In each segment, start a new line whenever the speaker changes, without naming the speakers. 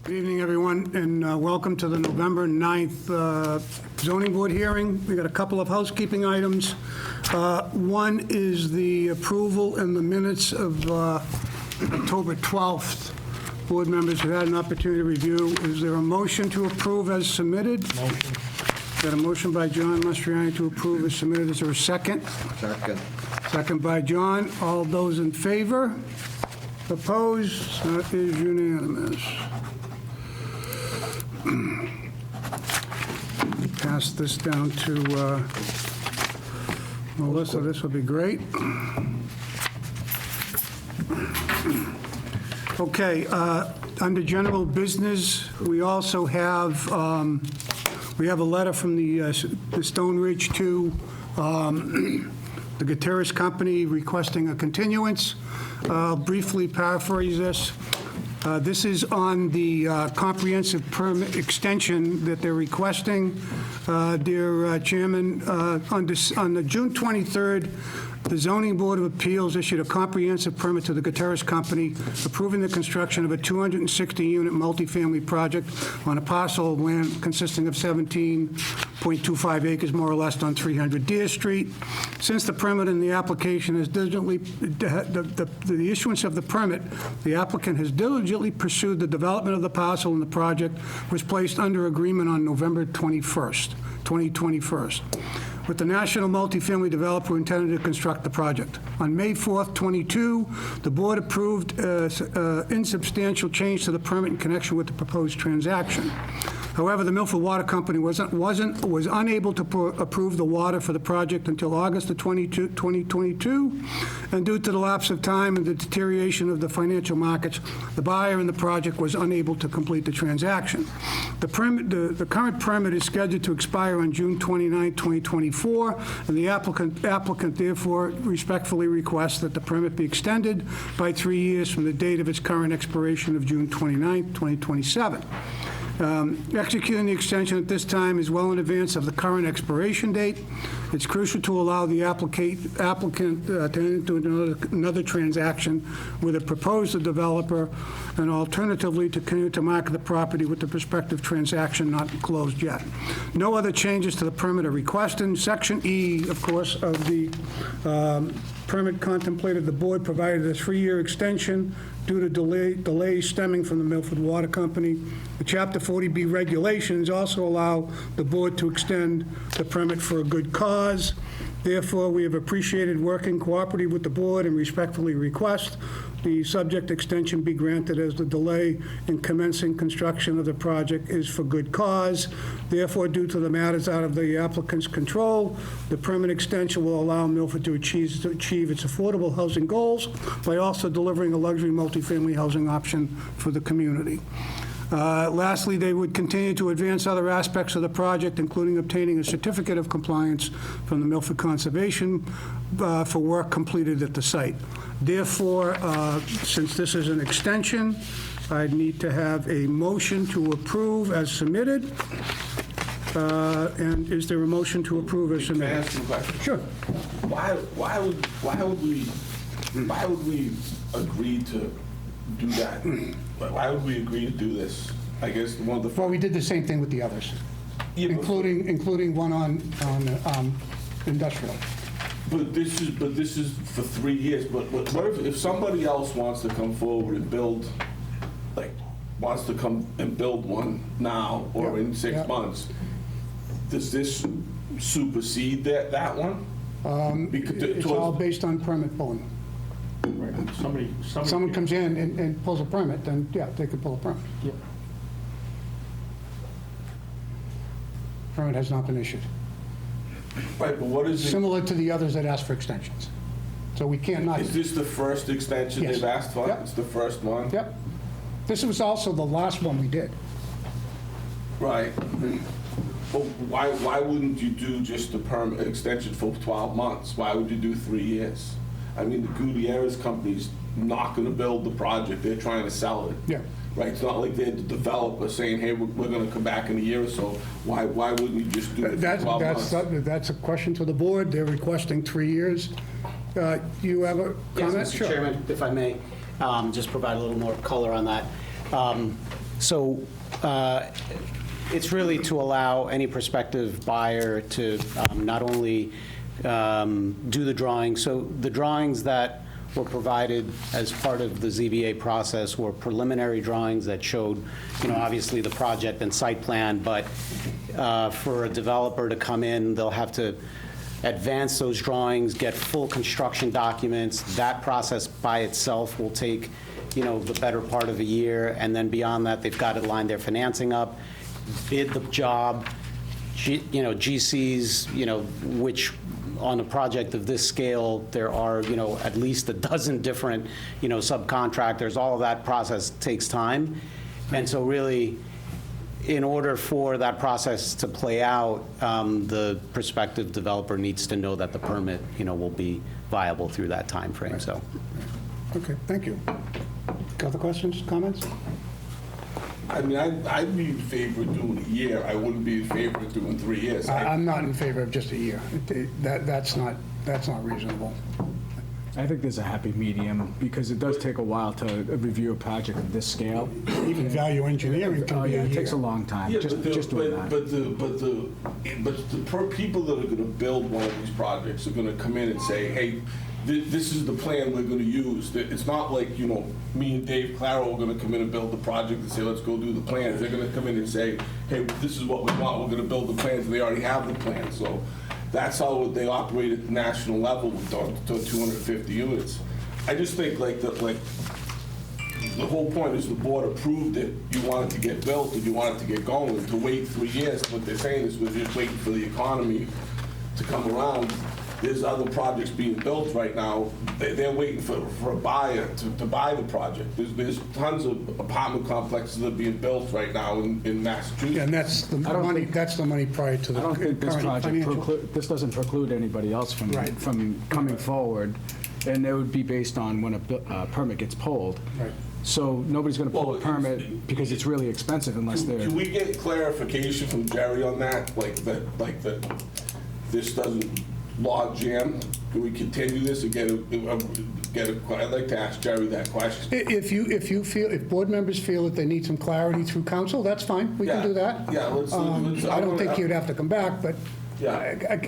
Good evening, everyone, and welcome to the November 9th zoning board hearing. We got a couple of housekeeping items. One is the approval in the minutes of October 12th. Board members have had an opportunity to review. Is there a motion to approve as submitted? Motion. Got a motion by John Mastriani to approve as submitted. Is there a second?
Second.
Second by John. All those in favor? Opposed? That is unanimous. Pass this down to Melissa. This will be great. Okay, under general business, we also have, we have a letter from the Stone Ridge to the Gutierrez Company requesting a continuance. I'll briefly paraphrase this. This is on the comprehensive permit extension that they're requesting. Dear Chairman, on the June 23rd, the Zoning Board of Appeals issued a comprehensive permit to the Gutierrez Company approving the construction of a 260-unit multifamily project on a parcel of land consisting of 17.25 acres, more or less, on 300 Deer Street. Since the permit and the application has diligently, the issuance of the permit, the applicant has diligently pursued the development of the parcel, and the project was placed under agreement on November 21st, 2021, with the national multifamily developer who intended to construct the project. On May 4th, 22, the board approved insubstantial change to the permit in connection with the proposed transaction. However, the Milford Water Company was unable to approve the water for the project until August of 2022, and due to the lapse of time and the deterioration of the financial markets, the buyer in the project was unable to complete the transaction. The current permit is scheduled to expire on June 29, 2024, and the applicant therefore respectfully requests that the permit be extended by 3 years from the date of its current expiration of June 29, 2027. Executing the extension at this time is well in advance of the current expiration date. It's crucial to allow the applicant to enter into another transaction with a proposed developer, and alternatively to continue to market the property with the prospective transaction not closed yet. No other changes to the permit are requested. Section E, of course, of the permit contemplated the board provided a 3-year extension due to delays stemming from the Milford Water Company. The Chapter 40B regulations also allow the board to extend the permit for a good cause. Therefore, we have appreciated working cooperatively with the board and respectfully request the subject extension be granted as the delay in commencing construction of the project is for good cause. Therefore, due to the matters out of the applicant's control, the permit extension will allow Milford to achieve its affordable housing goals by also delivering a luxury multifamily housing option for the community. Lastly, they would continue to advance other aspects of the project, including obtaining a certificate of compliance from the Milford Conservation for work completed at the site. Therefore, since this is an extension, I'd need to have a motion to approve as submitted. And is there a motion to approve as submitted?
Can I ask you a question?
Sure.
Why would we agree to do that? Why would we agree to do this? I guess one of the.
Well, we did the same thing with the others,
Yeah, but-
including one on industrial.
But this is for 3 years. But what if somebody else wants to come forward and build, wants to come and build one now or in 6 months? Does this supersede that one?
It's all based on permit pulling. Someone comes in and pulls a permit, then, yeah, they could pull a permit.
Yep.
Permit has not been issued.
Right, but what is it?
Similar to the others that asked for extensions. So we can't not.
Is this the first extension
Yes.
they've asked for?
Yep.
It's the first one?
Yep. This was also the last one we did.
Right. Well, why wouldn't you do just the permit extension for 12 months? Why would you do 3 years? I mean, the Gutierrez Company's not going to build the project. They're trying to sell it.
Yeah.
Right? It's not like they're the developer saying, hey, we're going to come back in a year or so. Why wouldn't you just do it for 12 months?
That's a question to the board. They're requesting 3 years. You have a comment?
Yes, Mr. Chairman, if I may, just provide a little more color on that. So it's really to allow any prospective buyer to not only do the drawings, so the drawings that were provided as part of the ZBA process were preliminary drawings that showed, obviously the project and site plan, but for a developer to come in, they'll have to advance those drawings, get full construction documents. That process by itself will take, the better part of a year, and then beyond that, they've got to line their financing up, bid the job, GCs, which on a project of this scale, there are, at least a dozen different, subcontractors. All of that process takes time. And so really, in order for that process to play out, the prospective developer needs to know that the permit, will be viable through that time frame. So.
Okay, thank you. Other questions, comments?
I mean, I'd be in favor of doing a year. I wouldn't be in favor of doing 3 years.
I'm not in favor of just a year. That's not reasonable.
I think there's a happy medium, because it does take a while to review a project of this scale.
Even value engineering
Oh,
can be
yeah,
a
it takes a
year.
long time,
Yeah,
just doing that.
but the people that are gonna build one of these projects are gonna come in and say, hey, this is the plan we're gonna use. It's not like, me and Dave Claro are gonna come in and build the project and say, let's go do the plans. They're gonna come in and say, hey, this is what we want, we're gonna build the plans, and they already have the plans. So that's how they operate at the national level with 250 units. I just think the whole point is the board approved it, you want it to get built, and you want it to get going. To wait 3 years, what they're saying is we're just waiting for the economy to come around. There's other projects being built right now. They're waiting for a buyer to buy the project. There's tons of apartment complexes that are being built right now in Massachusetts.
And that's the
don't
money,
think-
that's the money prior to the
I don't think this
current
project,
financial.
this doesn't preclude anybody else
Right.
from coming forward, and it would be based on when a permit gets pulled.
Right.
So nobody's going to pull
Well,
a permit because it's really expensive unless they're...
Can we get clarification from Jerry on that? Like that this doesn't log jam? Can we continue this and get a, I'd like to ask Jerry that question.
If board members feel that they need some clarity through council, that's fine, we can do that.
Yeah, let's.
I don't think you'd have to come back, but
Yeah.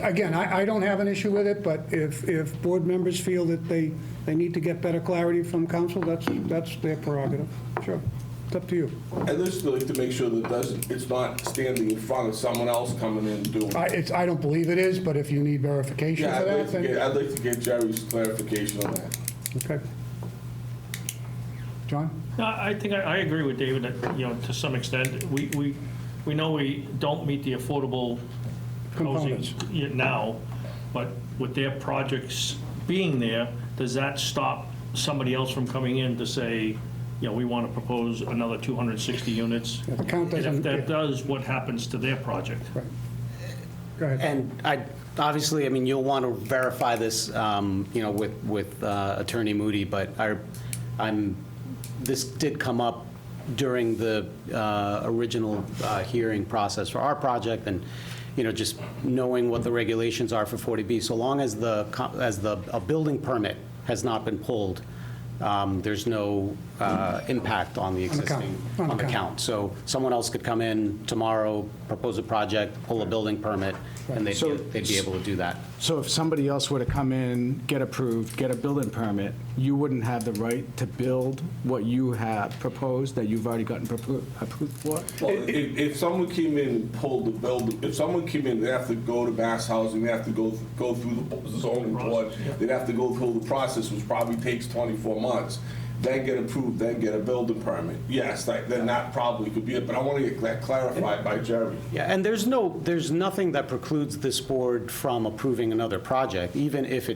again, I don't have an issue with it, but if board members feel that they need to get better clarity from council, that's their prerogative. Sure, it's up to you.
I'd just like to make sure that it's not standing in front of someone else coming in and doing it.
I don't believe it is, but if you need verification
Yeah,
for that, then,
I'd like to get Jerry's clarification on that.
okay. John?
No, I think I agree with David that, to some extent, we know we don't meet the affordable housing
Components.
now, but with their projects being there, does that stop somebody else from coming in to say, we want to propose another 260 units?
Yeah, the count
And
doesn't-
if that does, what happens to their project?
Right. Go ahead.
And obviously, you'll want to verify this, with Attorney Moody, but this did come up during the original hearing process for our project, and, just knowing what the regulations are for 40B, so long as a building permit has not been pulled, there's no impact on the existing,
On the
on the
count.
count. So someone else could come in tomorrow, propose a project, pull a building permit, and they'd be able to do that.
So if somebody else were to come in, get approved, get a building permit, you wouldn't have the right to build what you have proposed that you've already gotten approved for?
Well, if someone came in and pulled the building, if someone came in, they have to go to Mass Housing, they have to go through the zoning board, they'd have to go through the process, which probably takes 24 months, then get approved, then get a building permit. Yes, then that probably could be it, but I want to get that clarified by Jerry.
Yeah, and there's nothing that precludes this board from approving another project, even if you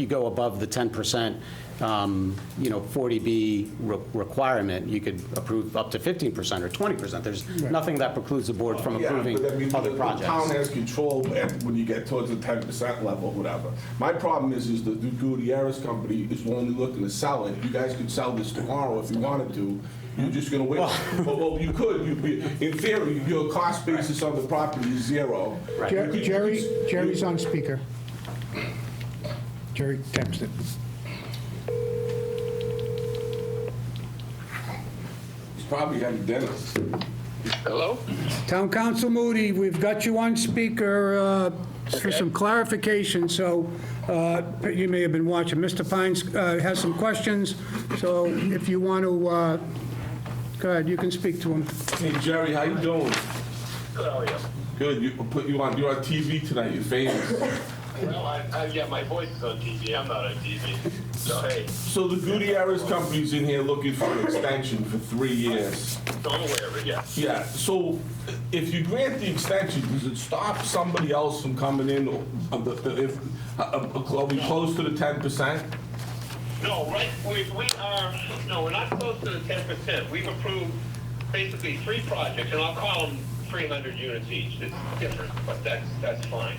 go above the 10%, 40B requirement, you could approve up to 15% or 20%. There's nothing that precludes the board from approving
Yeah, but I mean,
other
the town
projects.
has control when you get towards the 10% level, whatever. My problem is that the Gutierrez company is only looking to sell it. You guys could sell this tomorrow if you wanted to. You're just gonna wait. Well, you could. In theory, your cost basis on the property is zero.
Jerry's on speaker. Jerry texted.
probably having dinner.
Hello?
Town Council Moody, we've got you on speaker for some clarification, so you may have been watching. Mr. Pines has some questions, so if you want to, go ahead, you can speak to him.
Hey, Jerry, how you doing?
Good, how are you?
Good, you're on TV tonight, you're famous.
Well, yeah, my voice is on TV, I'm not on TV. So, hey,
So the Gutierrez Company's in here looking for an extension for 3 years.
so I'm aware of it, yeah.
Yeah, so if you grant the extension, does it stop somebody else from coming in? Are we close to the 10%?
No, right, we're not close to the 10%. We've approved basically 3 projects, and I'll call them 300 units each. It's different, but that's fine.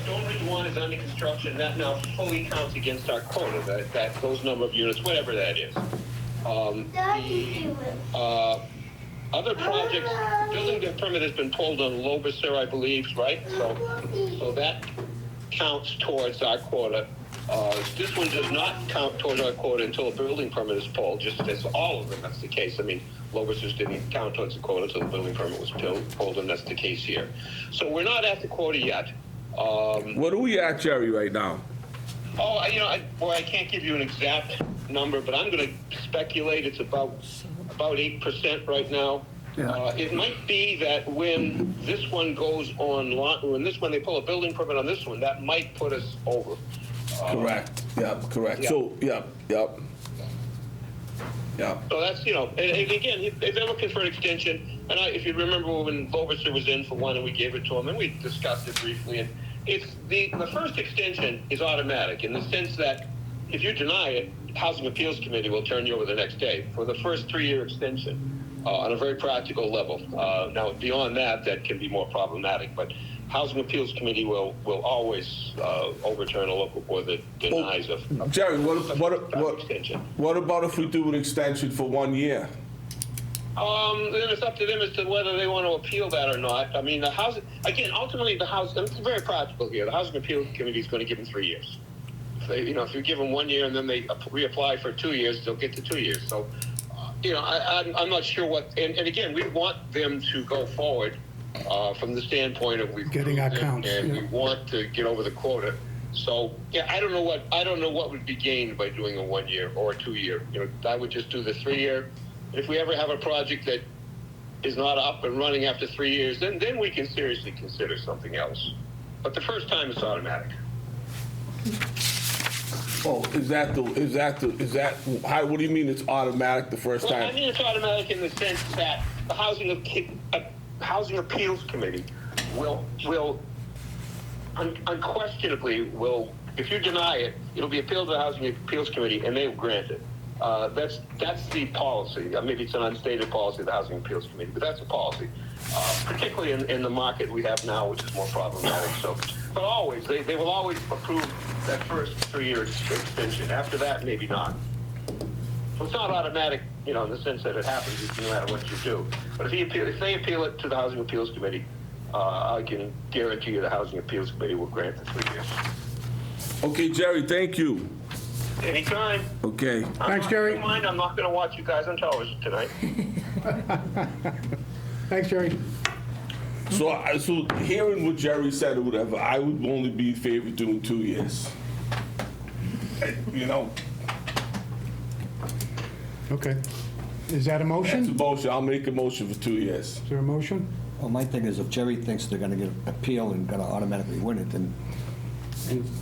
Stone Ridge 1 is under construction. That now fully counts against our quota, those number of units, whatever that is. Other projects, building permit has been pulled on Lobicer, I believe, right? So that counts towards our quota. This one does not count towards our quota until a building permit is pulled, just as all of them, that's the case. I mean, Lobicer's didn't count towards the quota until the building permit was pulled, and that's the case here. So we're not at the quota yet.
What are we at, Jerry, right now?
I can't give you an exact number, but I'm going to speculate it's about 8% right now. It might be that when this one goes when they pull a building permit on this one, that might put us over.
Correct, yep, correct.
Yeah.
So, yep.
So that's, and again, if they're looking for an extension, and if you remember when Lobicer was in for one and we gave it to him, and we discussed it briefly, and it's the first extension is automatic in the sense that if you deny it, Housing Appeals Committee will turn you over the next day for the first 3-year extension on a very practical level. Now, beyond that can be more problematic, but Housing Appeals Committee will always overturn a local board that denies a
Jerry,
extension.
what about if we do an extension for 1 year?
Then it's up to them as to whether they want to appeal that or not. I mean, ultimately it's very practical here. The Housing Appeals Committee is going to give them 3 years. If you give them 1 year and then they reapply for 2 years, they'll get to 2 years. So, I'm not sure what, and again, we want them to go forward from the standpoint of we've
Getting our counts,
and
yeah.
we want to get over the quota. So, I don't know what would be gained by doing a 1 year or a 2 year. I would just do the 3 year. If we ever have a project that is not up and running after 3 years, then we can seriously consider something else. But the first time it's automatic.
Oh, what do you mean it's automatic the first
Well, I
time?
mean it's automatic in the sense that the Housing Appeals Committee will unquestionably if you deny it, it'll be appealed to the Housing Appeals Committee and they will grant it. That's the policy. Maybe it's an unstated policy of the Housing Appeals Committee, but that's a policy, particularly in the market we have now, which is more problematic. So, but always, they will always approve that first 3-year extension. After that, maybe not. So it's not automatic, in the sense that it happens no matter what you do. But if they appeal it to the Housing Appeals Committee, I can guarantee you the Housing Appeals Committee will grant the 3 years.
Okay, Jerry, thank you.
Anytime.
Okay.
Thanks, Jerry.
I'm not going to watch you guys on television tonight.
Thanks, Jerry.
So hearing what Jerry said or whatever, I would only be in favor of doing 2 years.
Okay. Is that a
That's a
motion?
motion. I'll make a motion for 2 years.
Is there a motion?
Well, my thing is, if Jerry thinks they're gonna get an appeal and gonna automatically win it, then...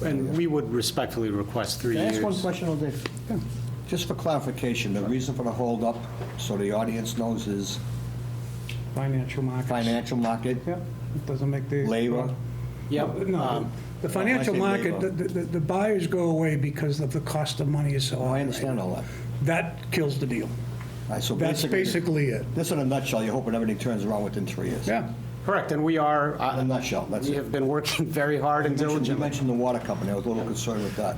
And we would respectfully request 3
Can I
years.
ask one question, old Dave? Just for clarification, the reason for the holdup, so the audience knows, is
Financial markets.
financial market,
Yep, it doesn't make the...
labor?
Yep.
No, the financial
When I say
market, the buyers go away because of the cost of money is so
Oh,
high.
I understand all that.
That kills the deal.
All right, so
That's basically it.
This in a nutshell, you're hoping everything turns around within 3 years?
Yeah.
Correct, and we are,
In a nutshell, that's
we
it.
have been working very hard and
You
diligently.
mentioned the water company, I was a little concerned with that.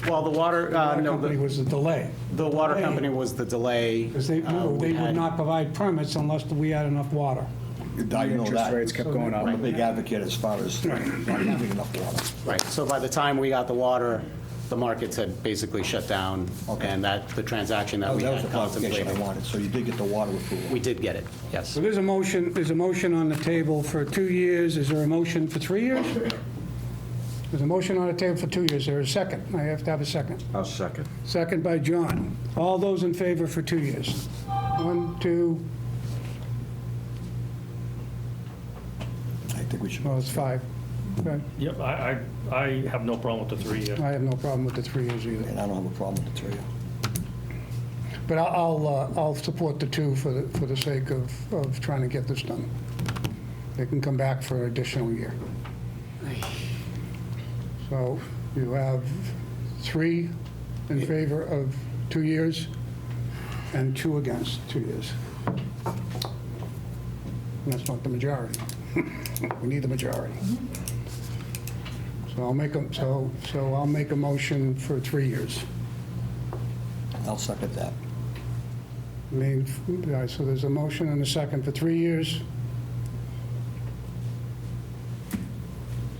Well, the water,
The
no,
company was the delay.
the water company was the delay.
Because they
We
would
had-
not provide permits unless we had enough water.
I know
Interest
that.
rates kept going
I'm a
up.
big advocate as far as not having enough water.
Right, so by the time we got the water, the markets had basically shut down,
Okay.
and that, the transaction that we
That was
had
the clarification I
contemplated.
wanted, so you did get the water approval.
We did get it, yes.
So there's a motion on the table for 2 years. Is there a motion for 3 years? There's a motion on the table for 2 years. Is there a second? I have to have a second.
I'll second.
Second by John. All those in favor for 2 years? 1, 2,
I think we should.
well, it's 5. Okay.
Yep, I have no problem with the 3 year.
I have no problem with the 3 years either.
And I don't have a problem with the 3.
But I'll support the 2 for the sake of trying to get this done. They can come back for an additional year. So you have 3 in favor of 2 years and 2 against 2 years. And that's not the majority. We need the majority. So I'll make a motion for 3 years.
I'll second that.
So there's a motion and a second for 3 years.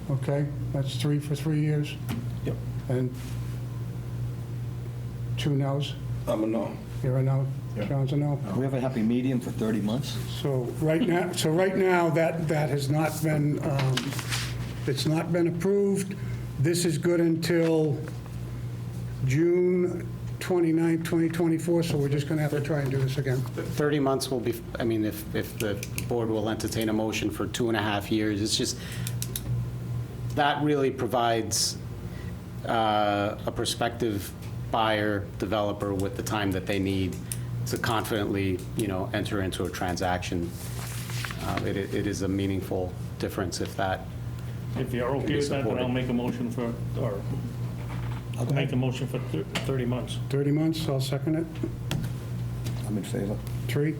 Okay, that's 3 for 3 years?
Yep.
And 2 noes?
I'm a no.
You're a no? John's a no?
Do we have a happy medium for 30 months?
So right now, that has not been, it's not been approved. This is good until June 29th, 2024, so we're just going to have to try and do this again.
30 months will be, I mean, if the board will entertain a motion for 2.5 years, it's just, that really provides a prospective buyer, developer with the time that they need to confidently, enter into a transaction. It is a meaningful difference if that,
If you're
Can
okay
be
with that, then I'll
supported.
make a motion for, or
Okay.
make a motion for 30 months.
30 months, I'll second it.
I'm in favor.
3?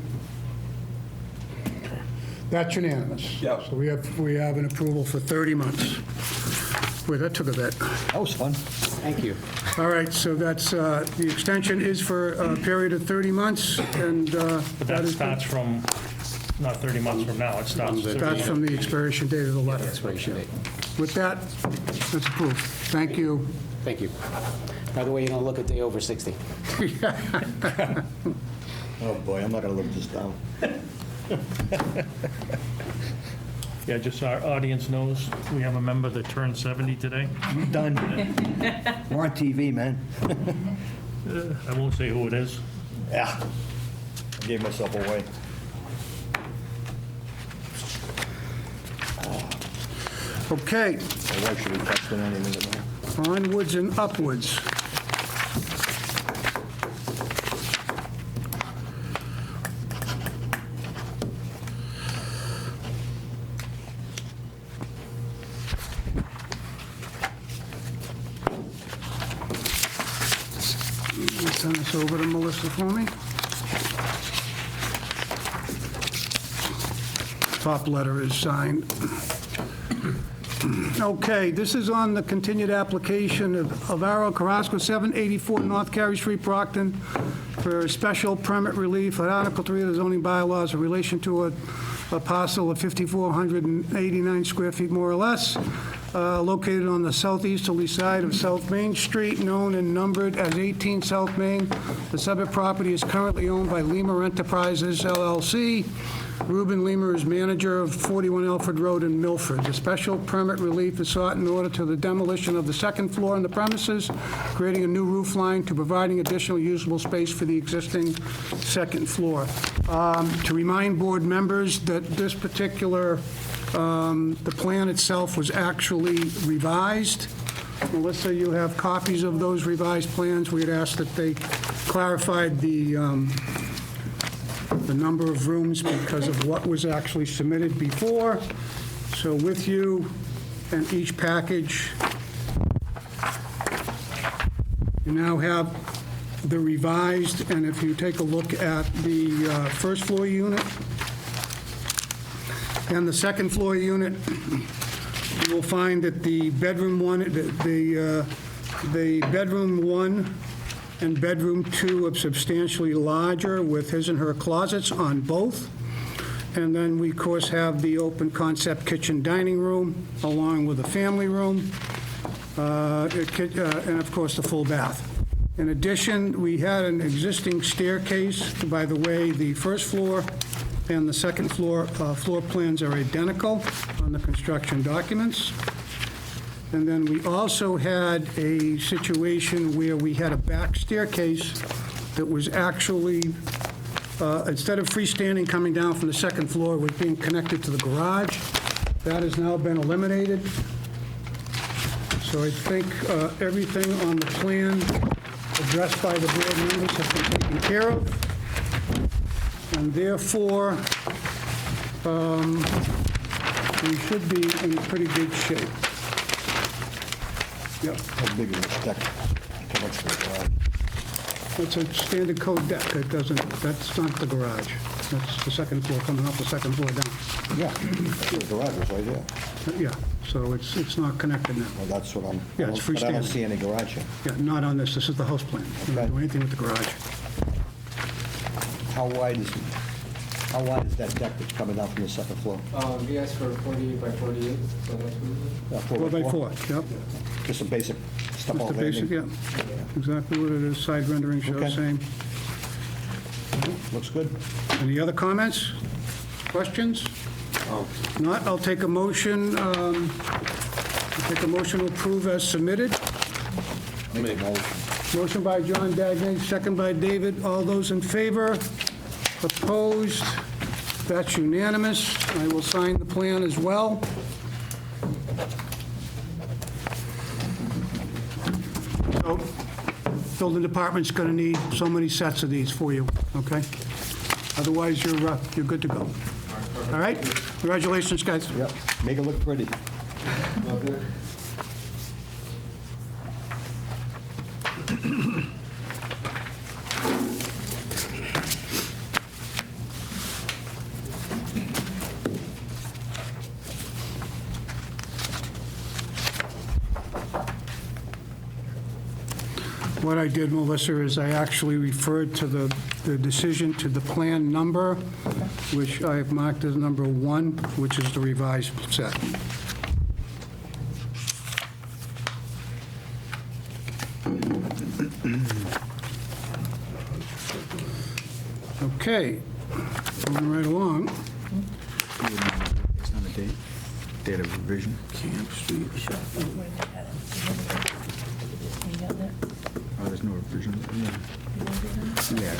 That's unanimous.
Yep.
So we have an approval for 30 months. Boy, that took a bit.
That was fun.
thank you.
All right, so that's, the extension is for a period of 30 months, and
But that starts from, not 30 months from now, it starts.
From the-
30
that's from the expiration date of the letter.
Expiration date.
With that, that's approved. Thank you.
Thank you. By the way, you don't look a day over 60.
Oh, boy, I'm not going to live this down.
Yeah, just so our audience knows, we have a member that turned 70 today.
Done. We're on TV, man.
I won't say who it is.
Yeah. I gave myself away.
Okay,
My wife should be texting any minute now.
onwards and upwards. Send this over to Melissa for me. Top letter is signed. Okay, this is on the continued application of Alvaro Carrasco, 784 North Carey Street, Brockton, for special permit relief at Article 3 of the zoning bylaws in relation to a parcel of 5,489 square feet, more or less, located on the southeasterly side of South Main Street, known and numbered as 18 South Main. The subject property is currently owned by Lemur Enterprises LLC. Reuben Lemur is manager of 41 Alfred Road in Milford. The special permit relief is sought in order to the demolition of the second floor on the premises, creating a new roof line to providing additional usable space for the existing second floor. To remind board members that this particular, the plan itself was actually revised. Melissa, you have copies of those revised plans. We had asked that they clarified the number of rooms because of what was actually submitted before. So with you and each package, you now have the revised, and if you take a look at the first floor unit and the second floor unit, you will find that the bedroom one, the bedroom 1 and bedroom 2 are substantially larger with his and her closets on both. And then we, of course, have the open concept kitchen dining room along with a family room. and of course, the full bath. In addition, we had an existing staircase. By the way, the first floor and the second floor floor plans are identical on the construction documents. And then we also had a situation where we had a back staircase that was actually, instead of freestanding coming down from the second floor, it was being connected to the garage. That has now been eliminated. So I think everything on the plan addressed by the board members has been taken care of. And therefore, we should be in pretty good shape. Yep,
How big is this deck? How much for the garage?
it's a standard code deck. It doesn't, that's not the garage. That's the second floor, coming off the second floor down.
Yeah, the garage is right there.
Yeah, so it's not connected now.
Well, that's what I'm,
Yeah, it's
but I don't
freestanding.
see any garage here.
Yeah, not on this. This is the house plan. We don't do anything with the garage.
How wide is that deck that's coming down from the second floor?
We asked for 48 by 48, so that's what we
4 by 4, yep.
Just some basic stuff
Just
all
the basic,
landing?
yeah. Exactly what it is. Side rendering shows
Okay.
same.
Looks good.
Any other comments? Questions? Not, I'll take a motion, to approve as submitted.
Make a motion.
Motion by John Dagny, second by David. All those in favor? Opposed? That's unanimous. I will sign the plan as well. So, building department's going to need so many sets of these for you, okay? Otherwise, you're good to go. All right? Congratulations, guys.
Yep, make it look pretty.
What I did, Melissa, is I actually referred to the decision to the plan number, which I have marked as number 1, which is the revised set. Okay, moving right along.
It's not a date, date of revision.
Camp Street.
Oh, there's no revision, yeah. Yeah.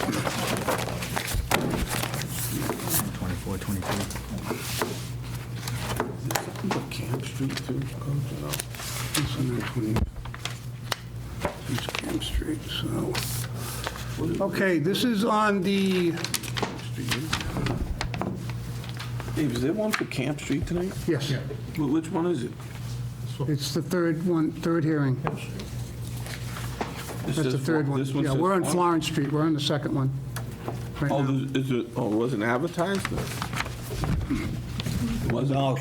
24, 23.
Camp Street, too. It's on that 20. It's Camp Street, so. Okay, this is on the,
Dave, is there one for Camp Street tonight?
yes,
Which one is it?
it's the third hearing.
This
That's the
says
third one.
This one
Yeah,
says
we're on
one?
Florence Street, we're on the second one. right
Oh,
now.
is it, oh, it wasn't advertised? Was it?
No,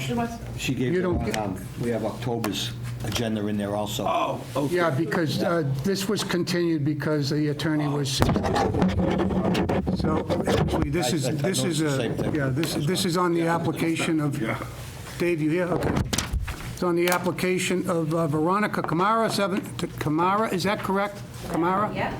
she gave
You
it
don't
wrong.
get-
We have October's agenda in there also.
Oh, okay.
Yeah, because this was continued because the attorney was sick. So actually, this is,
I
this is,
noticed the same thing.
yeah, this is on the application of, Dave, you here? Okay. It's on the application of Veronica Camara, Camara, is that correct? Camara?
Yeah.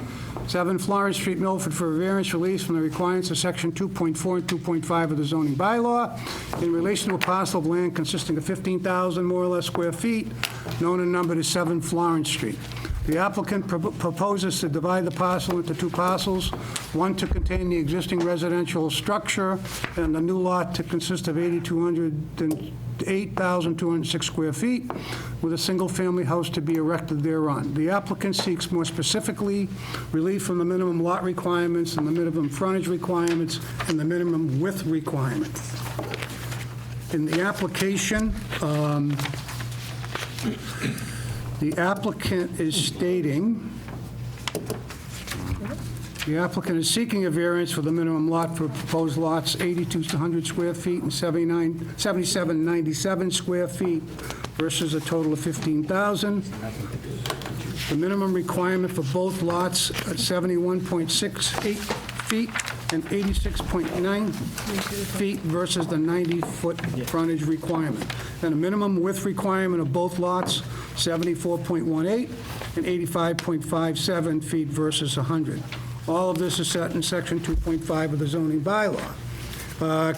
7 Florence Street, Milford, for a variance release from the requirements of Section 2.4 and 2.5 of the zoning bylaw in relation to a parcel of land consisting of 15,000 more or less square feet, known and numbered as 7 Florence Street. The applicant proposes to divide the parcel into 2 parcels, one to contain the existing residential structure and the new lot to consist of 8,206 square feet, with a single-family house to be erected thereon. The applicant seeks more specifically relief from the minimum lot requirements and the minimum frontage requirements and the minimum width requirement. In the application, the applicant is stating, the applicant is seeking a variance for the minimum lot for proposed lots 82 to 100 square feet and 7797 square feet versus a total of 15,000. The minimum requirement for both lots at 71.68 feet and 86.9 feet versus the 90-foot frontage requirement. And a minimum width requirement of both lots, 74.18 and 85.57 feet versus 100. All of this is set in Section 2.5 of the zoning bylaw.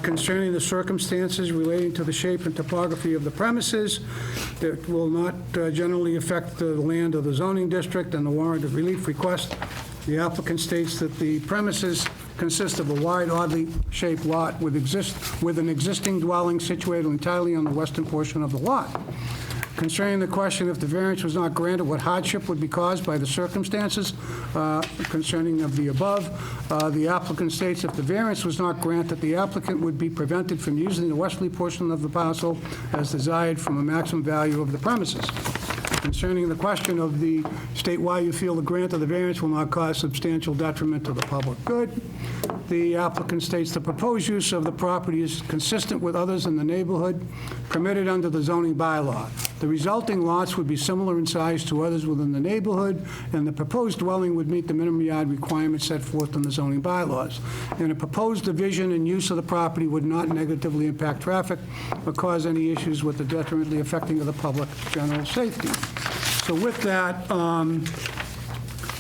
Concerning the circumstances relating to the shape and topography of the premises, it will not generally affect the land of the zoning district and the warranted relief request. The applicant states that the premises consist of a wide, oddly shaped lot with an existing dwelling situated entirely on the western portion of the lot. Concerning the question if the variance was not granted, what hardship would be caused by the circumstances concerning of the above, the applicant states if the variance was not granted, the applicant would be prevented from using the westerly portion of the parcel as desired from a maximum value of the premises. Concerning the question of the state why you feel the grant of the variance will not cause substantial detriment to the public good, the applicant states the proposed use of the property is consistent with others in the neighborhood permitted under the zoning bylaw. The resulting lots would be similar in size to others within the neighborhood, and the proposed dwelling would meet the minimum yard requirements set forth in the zoning bylaws. And a proposed division and use of the property would not negatively impact traffic or cause any issues with the detrimentally affecting of the public general safety. So with that,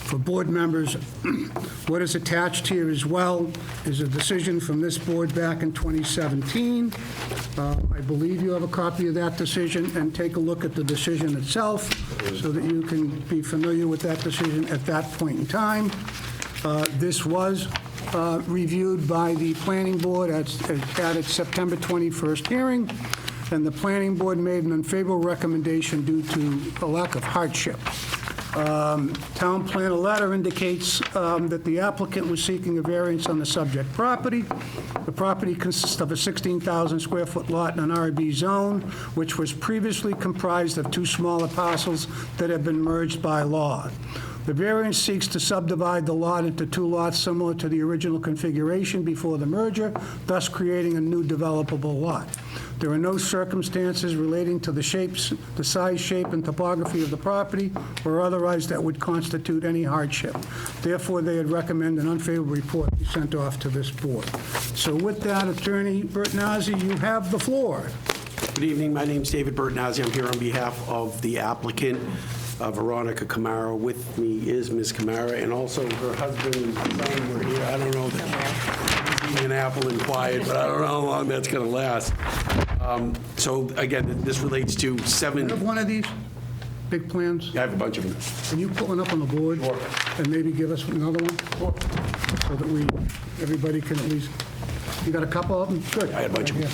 for board members, what is attached here as well is a decision from this board back in 2017. I believe you have a copy of that decision, and take a look at the decision itself so that you can be familiar with that decision at that point in time. This was reviewed by the planning board at its September 21st hearing, and the planning board made an unfavorable recommendation due to a lack of hardship. Town planner letter indicates that the applicant was seeking a variance on the subject property. The property consists of a 16,000 square foot lot in an RB zone, which was previously comprised of two smaller parcels that have been merged by law. The variance seeks to subdivide the lot into two lots similar to the original configuration before the merger, thus creating a new developable lot. There are no circumstances relating to the shapes, the size, shape, and topography of the property or otherwise that would constitute any hardship. Therefore, they would recommend an unfavorable report be sent off to this board. So with that, Attorney Bertnazzi, you have the floor.
Good evening. My name's David Bertnazzi. I'm here on behalf of the applicant, Veronica Camara. With me is Ms. Camara, and also her husband and son were here. I don't know that he's eating an apple and quiet, but I don't know how long that's going to last. So again, this relates to
You have one of these big plans?
I have a bunch of them.
Can you put one up on the board?
Sure.
And maybe give us another one? Sure. So that everybody can at least, you got a couple of them? Good.
I had a bunch of them.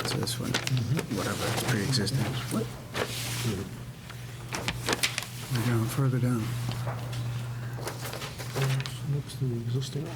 So this one, whatever, it's pre-existing.
We're down, further down.
Next to the existing one.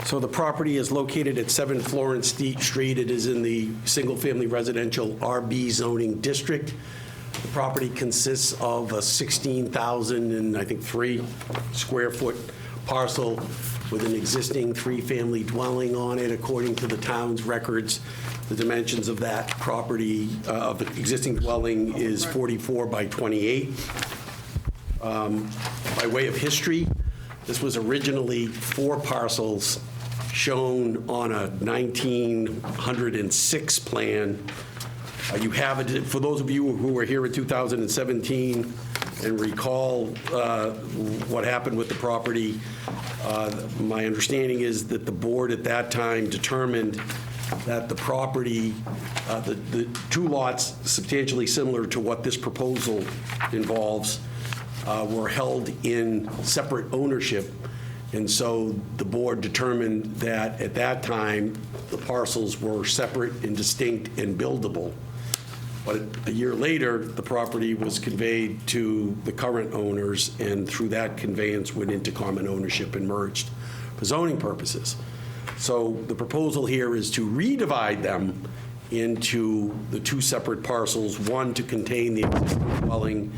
So the property is located at 7 Florence Street. It is in the single-family residential RB zoning district. The property consists of a 16,003 square foot parcel with an existing three-family dwelling on it. According to the town's records, the dimensions of that property, of the existing dwelling, is 44 by 28. By way of history, this was originally 4 parcels shown on a 1906 plan. You have it, for those of you who were here in 2017 and recall what happened with the property, my understanding is that the board at that time determined that the property, the 2 lots substantially similar to what this proposal involves, were held in separate ownership, And so the board determined that at that time, the parcels were separate and distinct and buildable. But a year later, the property was conveyed to the current owners, and through that conveyance went into common ownership and merged for zoning purposes. So the proposal here is to redivide them into the two separate parcels, one to contain the existing dwelling,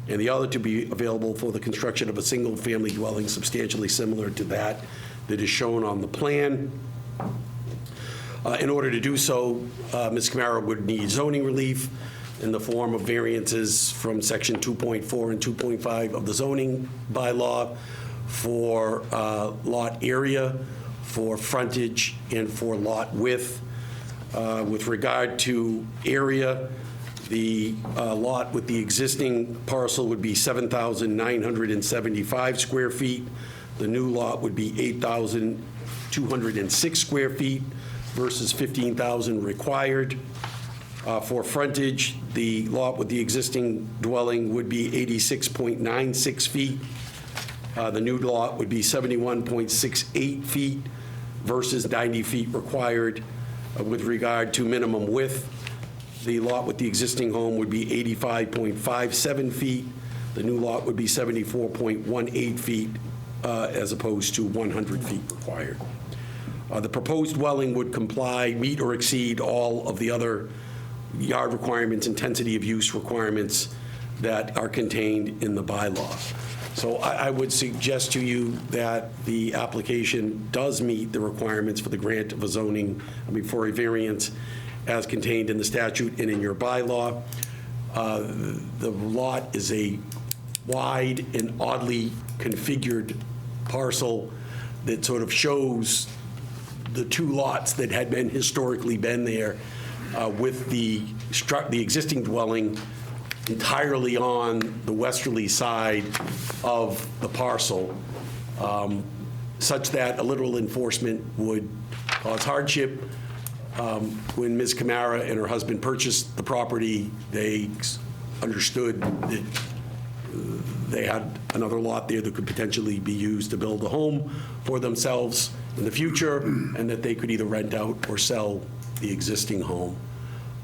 and the other to be available for the construction of a single-family dwelling substantially similar to that is shown on the plan. In order to do so, Ms. Camara would need zoning relief in the form of variances from Section 2.4 and 2.5 of the zoning bylaw for lot area, for frontage, and for lot width. With regard to area, the lot with the existing parcel would be 7,975 square feet. The new lot would be 8,206 square feet versus 15,000 required. For frontage, the lot with the existing dwelling would be 86.96 feet. The new lot would be 71.68 feet versus 90 feet required. With regard to minimum width, the lot with the existing home would be 85.57 feet. The new lot would be 74.18 feet as opposed to 100 feet required. The proposed dwelling would comply, meet or exceed all of the other yard requirements, intensity of use requirements that are contained in the bylaw. So I would suggest to you that the application does meet the requirements for the grant of a for a variance as contained in the statute and in your bylaw. The lot is a wide and oddly configured parcel that sort of shows the two lots that had been historically been there with the existing dwelling entirely on the westerly side of the parcel, such that a literal enforcement would cause hardship. When Ms. Camara and her husband purchased the property, they understood that they had another lot there that could potentially be used to build a home for themselves in the future, and that they could either rent out or sell the existing home.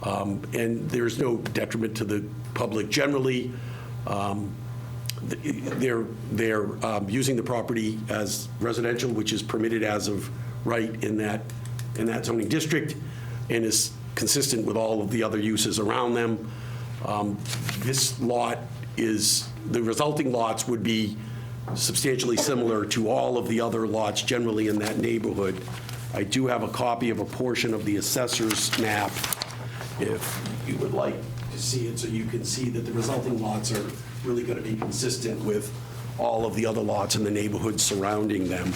And there's no detriment to the public generally. They're using the property as residential, which is permitted as of right in that zoning district, and is consistent with all of the other uses around them. This lot the resulting lots would be substantially similar to all of the other lots generally in that neighborhood. I do have a copy of a portion of the assessor's map, if you would like to see it, so you can see that the resulting lots are really going to be consistent with all of the other lots in the neighborhood surrounding them.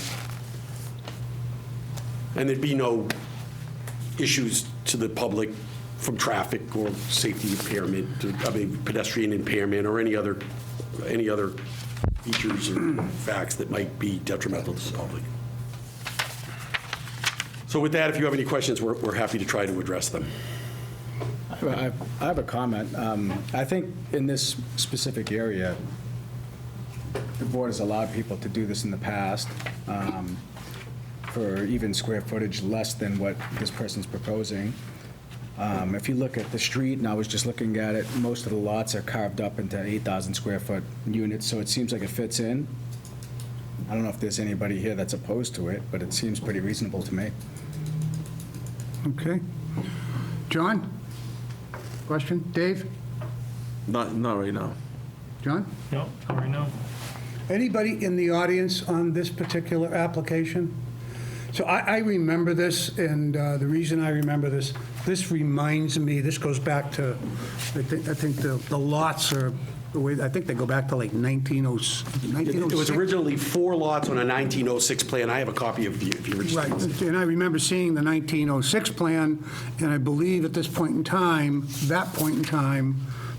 And there'd be no issues to the public from traffic or safety impairment, pedestrian impairment, or any other features or facts that might be detrimental to the public. So with that, if you have any questions, we're happy to try to address them.
I have a comment. I think in this specific area, the board has allowed people to do this in the past for even square footage less than what this person's proposing. If you look at the street, and I was just looking at it, most of the lots are carved up into 8,000 square foot units, so it seems like it fits in. I don't know if there's anybody here that's opposed to it, but it seems pretty reasonable to me.
Okay. John? Question? Dave?
Not right now.
John?
No, not right now.
Anybody in the audience on this particular application? So I remember this, and the reason I remember this reminds me, this goes back to, I think the lots are, I think they go back to like 1906.
It was originally 4 lots on a 1906 plan. I have a copy of the original.
Right, and I remember seeing the 1906 plan, and I believe at this point in time,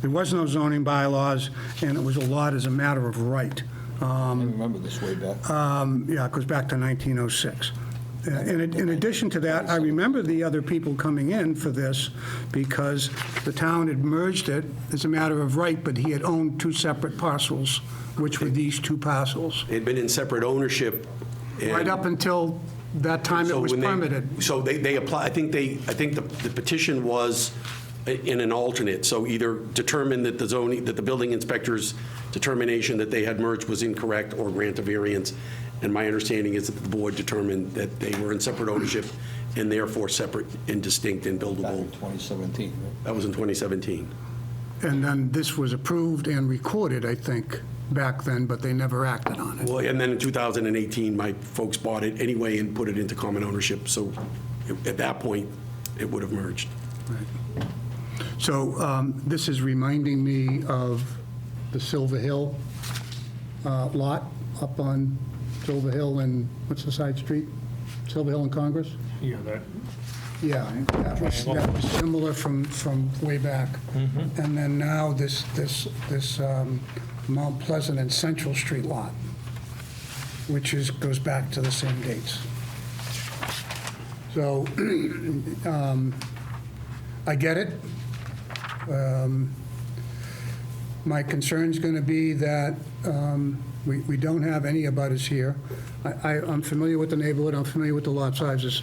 there was no zoning bylaws, and it was a lot as a matter of right.
I remember this way back.
Yeah, it goes back to 1906. In addition to that, I remember the other people coming in for this because the town had merged it as a matter of right, but he had owned 2 separate parcels, which were these 2 parcels.
It had been in separate ownership
Right up until that time it
So
was
when they-
permitted.
So they apply, I think the petition was in an alternate, so either determine that the zoning, that the building inspector's determination that they had merged was incorrect or grant a variance. And my understanding is that the board determined that they were in separate ownership and therefore separate and distinct and
Back in
buildable.
2017, right?
That was in 2017.
And then this was approved and recorded, I think, back then, but they never acted on it.
Well, and then in 2018, my folks bought it anyway and put it into common ownership, so at that point, it would have merged.
So this is reminding me of the Silver Hill lot up on Silver Hill and, what's the side street? Silver Hill and Congress?
Yeah, that,
Yeah, that was similar from way back. And then now this Mount Pleasant and Central Street lot, which goes back to the same dates. So I get it. My concern's going to be that we don't have any abutters here. I'm familiar with the neighborhood, I'm familiar with the lot sizes,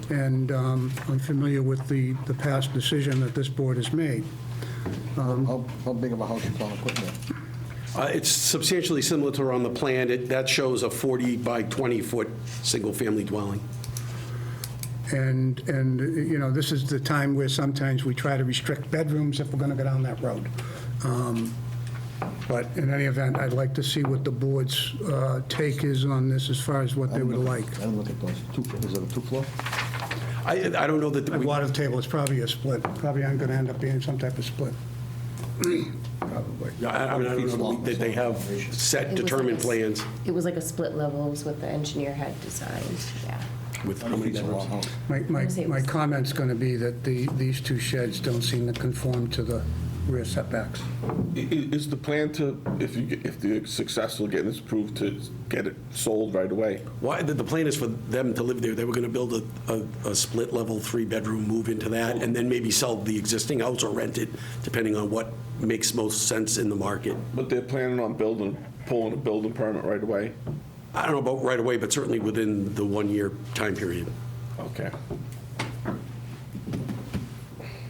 and I'm familiar with the past decision that this board has made.
How big of a house you plan to put there?
It's substantially similar to on the plan. That shows a 40 by 20-foot, single-family dwelling.
And, you know, this is the time where sometimes we try to restrict bedrooms if we're going to go down that road. But in any event, I'd like to see what the board's take is on this as far as what they would like.
I don't look at those. Is it a two-floor?
I don't know that,
At water table, it's probably a split. Probably I'm going to end up being some type of split.
Probably.
I mean, I don't know that they have set
It was
determined
like a-
plans
It was like a split levels what the engineer had designed, yeah.
with how many
It's a long
bedrooms.
house.
My comment's going to be that these two sheds don't seem to conform to the rear setbacks.
Is the plan to, if they're successful getting this approved, to get it sold right away?
Why, the plan is for them to live there. They were going to build a split-level, 3-bedroom, move into that, and then maybe sell the existing house or rent it, depending on what makes most sense in the market.
But they're planning on pulling a building permit right away?
I don't know about right away, but certainly within the 1-year time period.
Okay.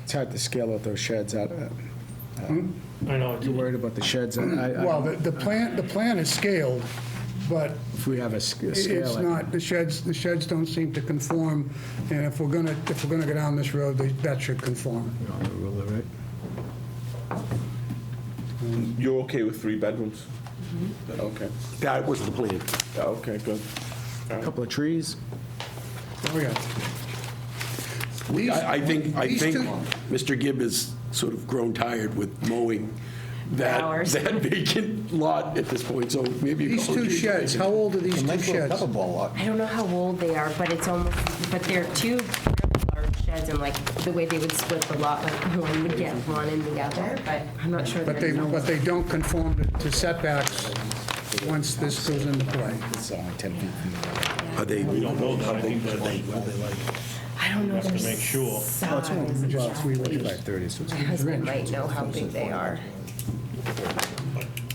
It's hard to scale out those sheds out.
I know,
You worried about the sheds?
Well, the plan is scaled, but
If we have a scale.
it's not, the sheds don't seem to conform, and if we're gonna go down this road, that should conform.
You're okay with 3 bedrooms? Okay.
That was the plan.
Yeah, okay, good.
A couple of trees.
Oh, yeah.
I think
These two-
Mr. Gibb has sort of grown tired with mowing that
Hours.
vacant lot at this point, so maybe. a
These
couple of
two
trees.
sheds, how old are these two
Nice little
sheds?
pepperball lot.
I don't know how old they are, but it's almost, but they're two large sheds, and like the way they would split the lot, like one would get one and the other, but I'm not sure.
But
that
they don't conform to setbacks once this goes into play.
It's only 10 feet from the
Are they?
we don't know that, I think that they,
I don't know
have to
their
make sure.
size.
by 30, so it's
My husband might know how big they are.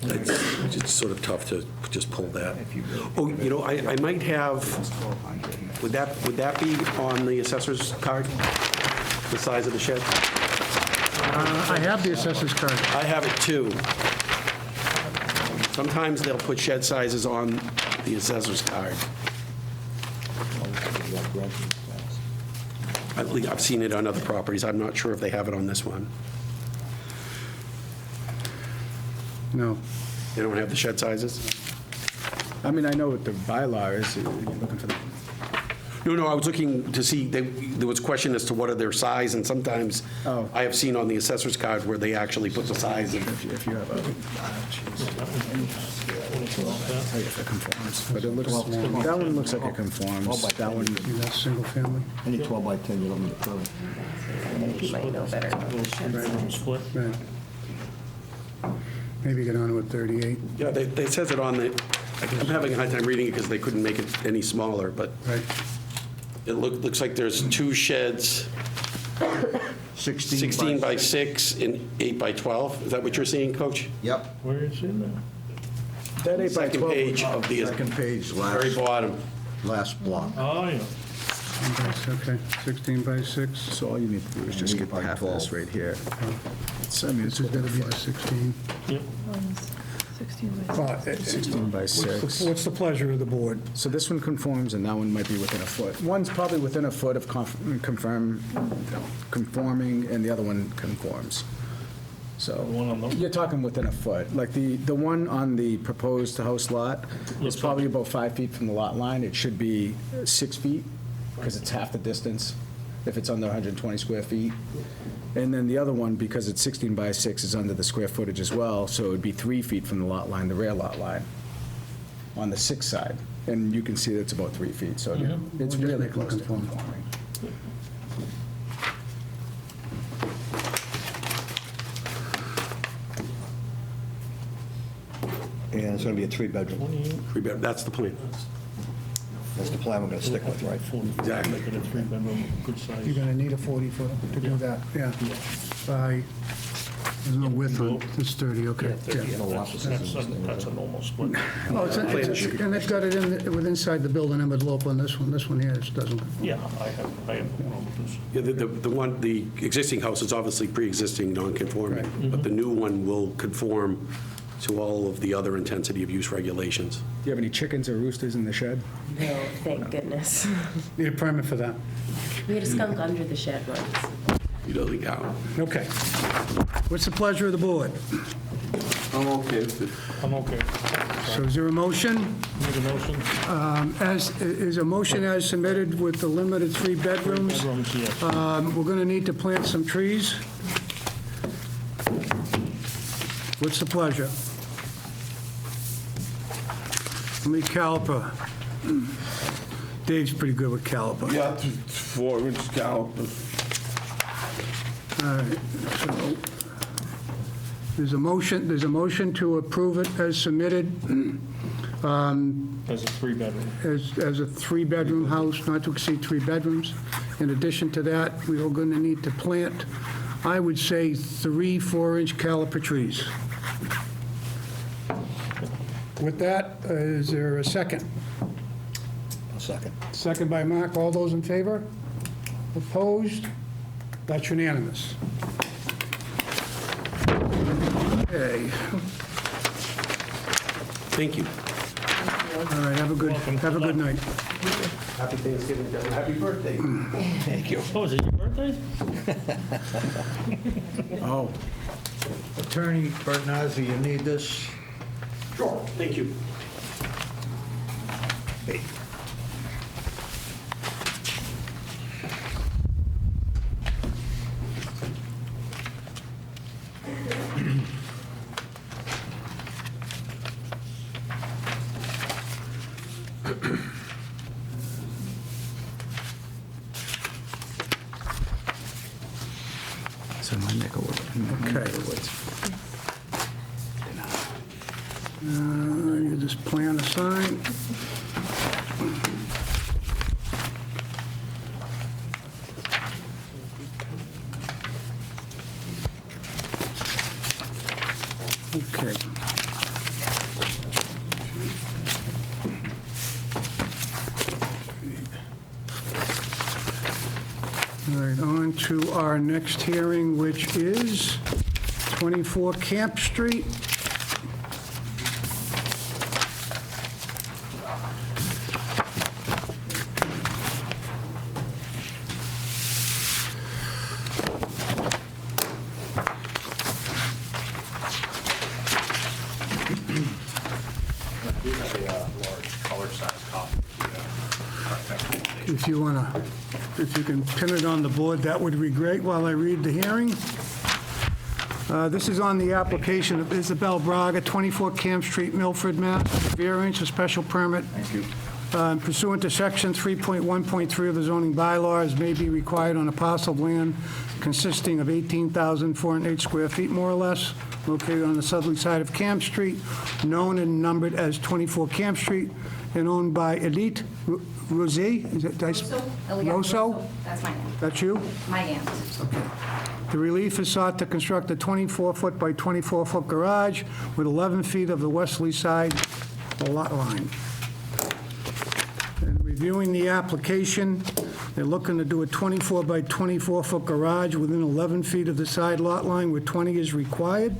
It's sort of tough to just pull that. Oh, you know, I might have, would that be on the assessor's card? The size of the shed?
I have the assessor's card.
I have it too. Sometimes they'll put shed sizes on the assessor's card. I've seen it on other properties. I'm not sure if they have it on this one.
No.
They don't have the shed sizes?
I mean, I know what the bylaw is. You're looking for the,
No, I was looking to see, there was a question as to what are their size, and sometimes
Oh.
I have seen on the assessor's card where they actually put the size in.
if you have a, tell you if it conforms. But it looks, that one looks like it conforms. That one,
That's single family.
Any 12 by 10, you don't need a permit.
He might know better about the sheds.
Split.
Right. Maybe get on with 38.
Yeah, they says it on the, I'm having a hard time reading it because they couldn't make it any smaller, but
Right.
it looks like there's 2 sheds, 16 by 6 and 8 by 12. Is that what you're seeing, Coach?
Yep.
Where is it now?
that 8 by
Second
12.
page of the,
Second page,
very
last.
bottom.
last block.
Oh, yeah.
Okay, 16 by 6.
So all you need to do is just
Eight
get
by
half of this
12.
right here. I mean,
This
it's
is going to be
within
the 16.
Yep.
16 by 6.
What's the pleasure of the board?
So this one conforms, and that one might be within a foot. One's probably within a foot of conforming, and the other one conforms. So
one on the-
you're talking within a foot. Like the one on the proposed house lot is
Looks
probably about 5 feet from the lot line. It should be 6 feet, because it's half the distance if it's under 120 square feet. And then the other one, because it's 16 by 6, is under the square footage as well, so it would be 3 feet from the lot line, the rear lot line, on the 6 side. And you can see that's about 3 feet, so it's really close to conforming.
And it's going to be a 3-bedroom.
Three-bed, that's the plan.
That's the plan we're going to stick with, right?
Exactly.
Make it a 3-bedroom, good size.
You're going to need a 40-footer to do that, yeah. By, there's no width on, it's 30, okay.
Yeah, 30,
yeah.
that's a normal split.
Oh, and they've got it inside the building envelope on this one here, it doesn't.
Yeah, I have no problem with this.
Yeah, the existing house is obviously pre-existing, non-conforming, but the new one will conform to all of the other intensity of use regulations.
Do you have any chickens or roosters in the shed?
No, thank goodness.
Need a permit for that.
We had a skunk under the shed once.
He doesn't count.
Okay. What's the pleasure of the board?
I'm okay with it.
I'm okay.
So is there a motion?
Make a motion?
Is a motion as submitted with the limited 3 bedrooms?
Bedrooms, yes.
We're going to need to plant some trees. What's the pleasure? How many caliper? Dave's pretty good with caliper.
Yeah, 4-inch calipers.
All right, so there's a motion to approve it as submitted
As a 3-bedroom.
as a 3-bedroom house, not to exceed 3 bedrooms. In addition to that, we are going to need to plant, I would say, 3 4-inch caliper trees. With that, is there a second?
A second.
Second by Mark. All those in favor? Opposed? That's unanimous. Okay.
Thank you.
All right, have a good night.
Happy Thanksgiving, happy birthday.
Oh, is it your birthday?
Oh,
Attorney Bertnazzi, you need this?
Sure, thank you.
so my neck of wood.
Okay. Get this plan assigned. Okay. All right, on to our next hearing, which is 24 Camp Street. If you want to, if you can pin it on the board, that would be great while I read the hearing. This is on the application of Isabel Braga, 24 Camp Street, Milford, Mass. Variance, a special permit. Thank you. Pursuant to Section 3.1.3 of the zoning bylaws, may be required on a parcel of land consisting of 18,408 square feet, more or less, located on the southerly side of Camp Street, known and numbered as 24 Camp Street, and owned by Elite Rosé. Is it? Rosso?
That's my aunt.
That's you?
My aunt.
The relief is sought to construct a 24-foot by 24-foot garage with 11 feet of the westerly side lot line. And reviewing the application. They're looking to do a 24 by 24-foot garage within 11 feet of the side lot line where 20 is required.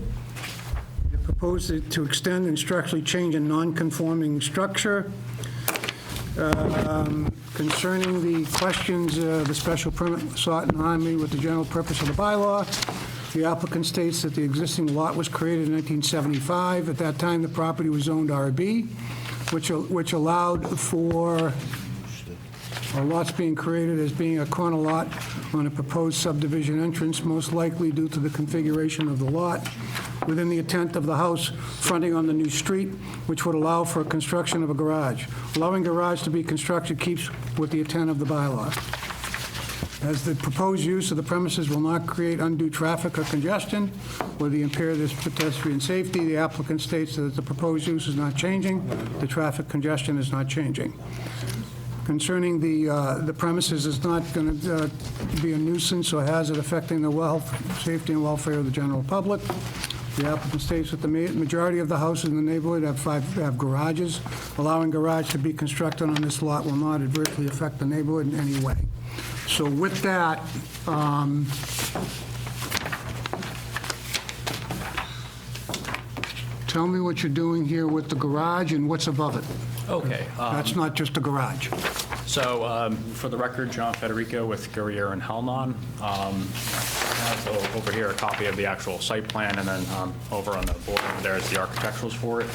They propose to extend and structurally change a non-conforming structure. Concerning the questions, the special permit sought in harmony with the general purpose of the bylaw, the applicant states that the existing lot was created in 1975. At that time, the property was zoned RB, which allowed for lots being created as being a corner lot on a proposed subdivision entrance, most likely due to the configuration of the lot within the intent of the house fronting on the new street, which would allow for construction of a garage. Allowing garage to be constructed keeps with the intent of the bylaw. As the proposed use of the premises will not create undue traffic or congestion or impair this pedestrian safety, the applicant states that the proposed use is not changing, the traffic congestion is not changing. Concerning the premises is not going to be a nuisance or hazard affecting the health, safety, and welfare of the general public. The applicant states that the majority of the houses in the neighborhood have garages. Allowing garage to be constructed on this lot will not adversely affect the neighborhood in any way. So with that, tell me what you're doing here with the garage and what's above it.
Okay.
That's not just a garage.
So for the record, John Federico with Guerriere and Hellnon. I have over here a copy of the actual site plan, and then over on the board over there is the architecturals for it.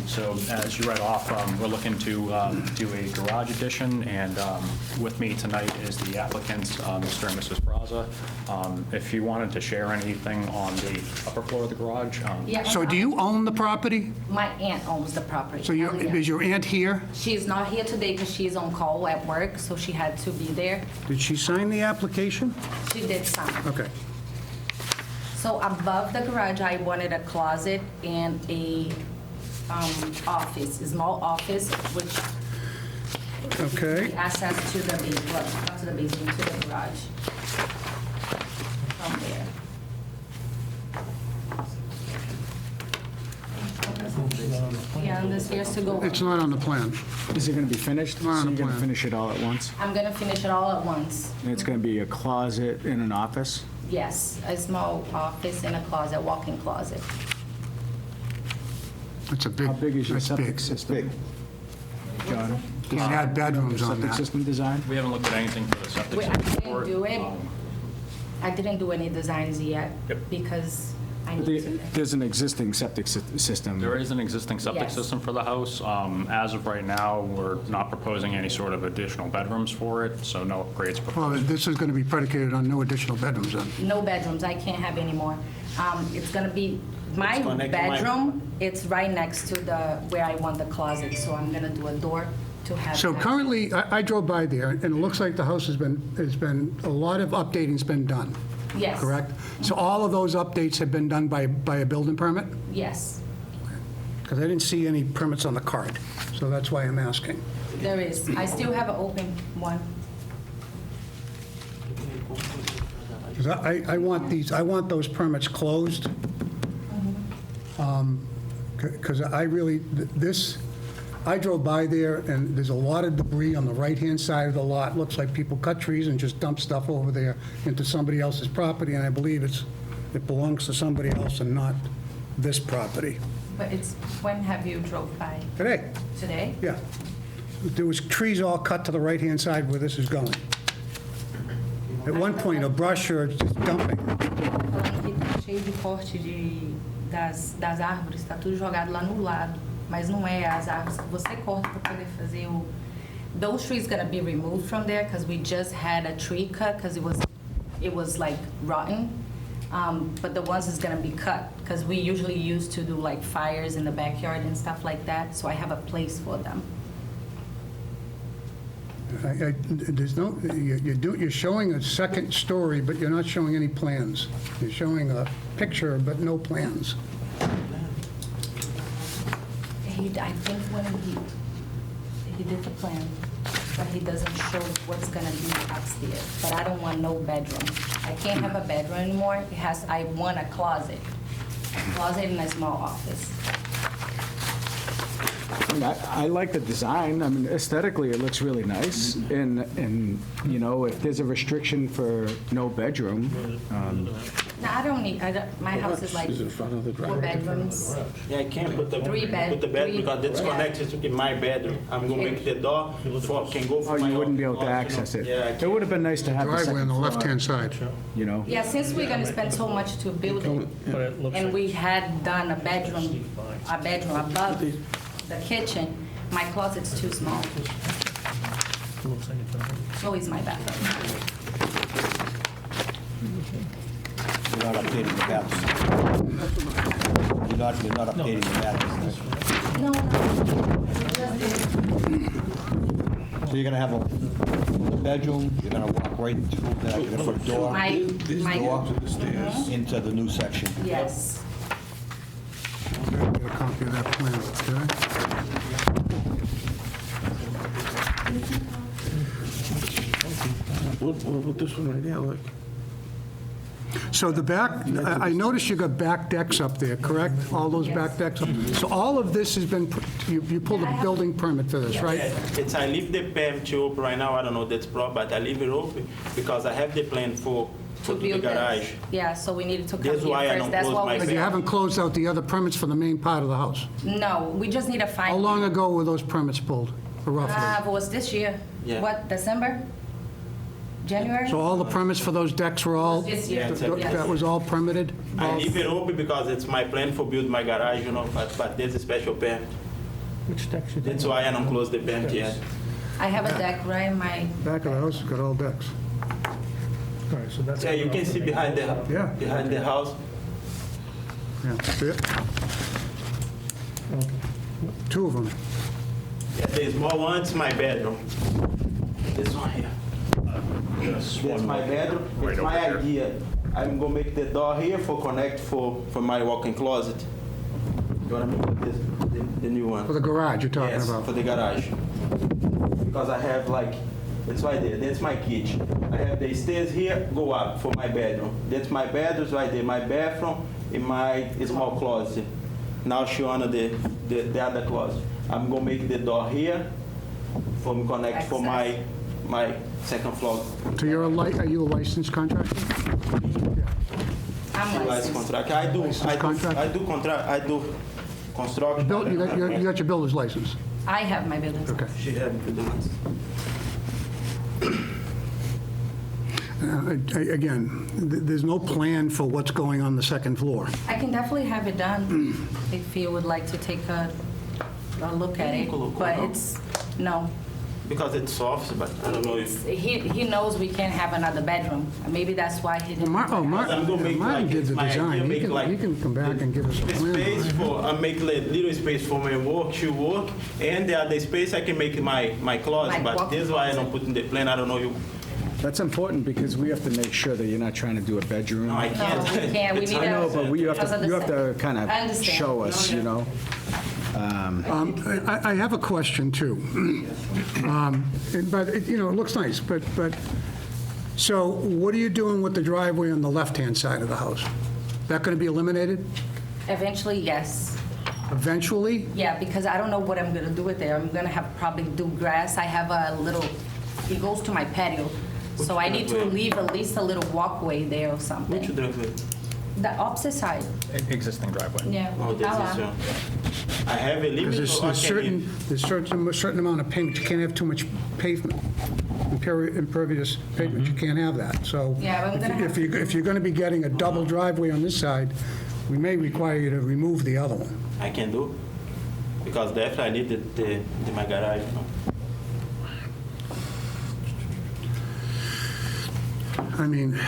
So as you read off, we're looking to do a garage addition, and with me tonight is the applicants, Mr. and Mrs. Braza. If you wanted to share anything on the upper floor of the garage.
Yeah,
So do you own the property?
my aunt owns the property.
So is your aunt here?
She's not here today because she's on call at work, so she had to be there.
Did she sign the application?
She did sign.
Okay.
So above the garage, I wanted a closet and a office, a small office, which
Okay.
access to the basement, not to the basement, to the garage. From there. Yeah, and the stairs to go.
It's not on the plan.
Is it going to be finished? So
Not on
you're
the
going to
plan.
finish it all at once?
I'm gonna finish it all at once.
And it's going to be a closet and an office?
Yes, a small office and a closet, walk-in closet.
It's a big.
How big is your
that's
septic
big.
system? John?
Can't add bedrooms on
Septic
that.
system design?
We haven't looked at anything for the septic
Wait, I
system
didn't
for it.
do it. I didn't do any designs yet
Yep.
because I need to.
There's an existing septic system.
There is an existing septic
Yes.
system for the house. As of right now, we're not proposing any sort of additional bedrooms for it, so no upgrades proposed.
Well, this is going to be predicated on no additional bedrooms then.
No bedrooms, I can't have any more. It's gonna be, my bedroom, it's right next to the, where I want the closet, so I'm gonna do a door to have.
So
that.
currently, I drove by there, and it looks like the house has been, a lot of updating's been done,
Yes.
correct? So all of those updates have been done by a building permit?
Yes,
Because I didn't see any permits on the card, so that's why I'm asking.
there is. I still have an open one.
'Cause I want those permits closed. Because I really, I drove by there, and there's a lot of debris on the right-hand side of the lot. Looks like people cut trees and just dump stuff over there into somebody else's property, and I believe it belongs to somebody else and not this property.
But it's, when have you drove by?
Today,
Today?
yeah. There was trees all cut to the right-hand side where this is going. At one point, a brush or just dumping.
Falando que tá cheio de corte das árvores, tá tudo jogado lá no lado. Mas não é as árvores que você corta para poder fazer o... Those trees gonna be removed from there because we just had a tree cut because it was like rotten. But the ones is gonna be cut because we usually used to do like fires in the backyard and stuff like that. So I have a place for them.
There's no, you're showing a second story, but you're not showing any plans. You're showing a picture, but no plans.
I think when he did the plan, but he doesn't show what's gonna be upstairs. But I don't want no bedroom. I can't have a bedroom anymore. I want a closet and a small office.
I like the design. I mean, aesthetically, it looks really nice. And, you know, if there's a restriction for no bedroom,
No, my house is like
in front of the
4 bedrooms.
Yeah, I can't put the,
Three bed-
put the bed
three-
because it's
yeah.
connected to my bedroom. I'm gonna make the door can go
oh,
for my.
you wouldn't be able to
you know.
access it.
Yeah, I
It
can't.
would have been nice to have the
Driveway on
second
the
floor,
left-hand side.
you know?
Yeah, since we're gonna spend so much to build it,
But it looks
and
like
we had done a bedroom above the kitchen, my closet's too small.
looks like it's
So is my bathroom.
You're not updating the bathroom. You're not updating the bathroom.
No,
So you're gonna have a bedroom, you're gonna walk right through that, you're gonna put a door
my,
door into the new section.
yes.
Get a copy of that plan, okay?
What this one right here, look?
So the back, I noticed you got back decks up there, correct? All those back decks? So all of this has been, you pulled a building permit for this, right?
It's I leave the permit open right now. I don't know that's problem, but I leave it open because I have the plan for
To
the
build
garage.
this. Yeah, so we needed to come
That's
here
why I
first.
don't
That's
close
what
my
we
But you haven't closed out the other permits for the main part of the house.
No, we just need a
How
final.
long ago were those permits pulled, roughly?
It was this year.
Yeah.
What, December? January?
So all the permits for those decks were all,
This year.
Yeah,
that was all permitted?
I leave it open because it's my plan for build my garage, you know, but there's a special permit.
Which decks you
That's why I don't close the permit yet.
I have a deck right in my,
Back of the house has got all decks.
All right, so that's.
Yeah, you can see behind
Yeah.
the house.
Yeah, see it? Two of them.
Yeah, the small one, it's my bedroom. This one here. That's my bedroom. It's my idea. I'm gonna make the door here for connect for my walk-in closet. You wanna make this, the new one?
For the garage you're talking
Yes,
about?
for the garage. Because I have like, it's right there, that's my kitchen. I have the stairs here, go up for my bedroom. That's my bedroom, right there, my bathroom, in my small closet. Now show on the other closet. I'm gonna make the door here for me connect for my second floor.
So are you a licensed contractor?
I'm
License
licensed.
contract. I do
contract?
I do construction.
You got your builder's license?
I have my building.
Okay.
She had me do this.
Again, there's no plan for what's going on the second floor.
I can definitely have it done if you would like to take a look at it. But it's, no.
Because it's soft, but I don't know if.
He knows we can't have another bedroom. Maybe that's why he didn't.
I'm gonna make
Martin
like,
did
it's
the
my idea,
design.
make like.
He can come back and give us a
the
plan.
space for, I make like little space for my work, she work, and the other space I can make my closet,
Like
but
walk-in
this is why I don't put in the plan, I don't know you.
That's important because we have to make sure that you're not trying to do a bedroom.
No, I
No,
can't.
we can't. We
It's
need
I know,
a-
but you
because of the
have to
setback.
kind
I
of
understand.
show us, you know?
I have a question, too. But, it looks nice, but, so what are you doing with the driveway on the left-hand side of the house? That going to be eliminated
Eventually, yes.
eventually?
Yeah, because I don't know what I'm gonna do with it. I'm gonna have probably do grass. I have a little, it goes to my patio. So I need to
driveway?
leave at least a little walkway there or
Which
something.
driveway?
The opposite side,
Existing driveway.
yeah.
Oh, this is,
Tá lá.
I have a limit
Because
or I can leave?
there's certain amount of pavement, you can't have too much pavement, impervious pavement, you can't have that. So
Yeah, I'm gonna have
if you're going to be getting a double driveway on this side, we may require you to remove the other one.
I can do, because definitely I need my garage, you know.
I mean,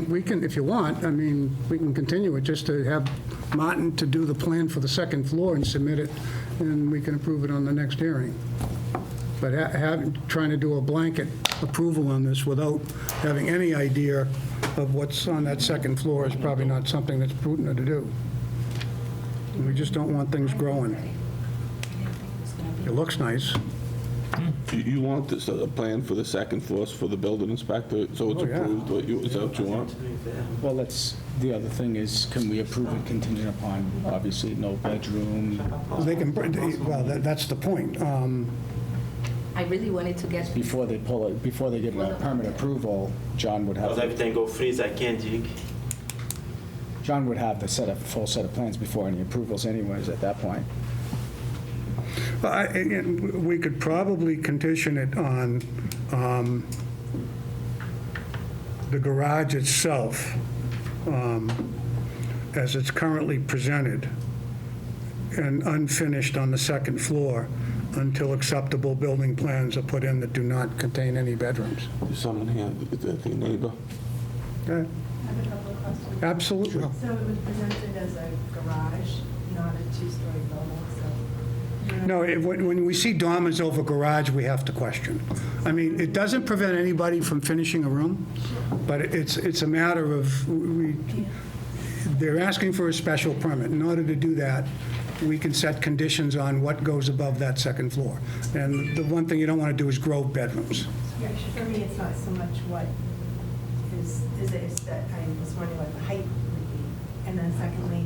we can, if you want, I mean, we can continue it just to have Martin to do the plan for the second floor and submit it, and we can approve it on the next hearing. But trying to do a blanket approval on this without having any idea of what's on that second floor is probably not something that's prudent to do. We just don't want things growing. It looks nice.
You want this, a plan for the second floor for the building inspector, so it's
Oh, yeah.
approved, is that what you want?
Well, the other thing is, can we approve it contingent upon, obviously, no bedroom?
They can, well, that's the point.
I really wanted to get
Before they pull it, before they get a permit approval, John would
Because
have,
everything go freeze, I can't dig.
John would have the full set of plans before any approvals anyways at that point.
We could probably condition it on the garage itself, as it's currently presented, and unfinished on the second floor until acceptable building plans are put in that do not contain any bedrooms.
There's someone here, the neighbor.
Okay?
I have a couple of questions.
Absolutely.
So it was presented as a garage, not a two-story building, so.
No, when we see dormers over garage, we have to question. I mean, it doesn't prevent anybody from finishing a room, but it's a matter of, they're asking for a special permit. In order to do that, we can set conditions on what goes above that second floor. And the one thing you don't want to do is grow bedrooms.
Yeah, for me, it's not so much what is that I was wondering what the height would be. And then secondly,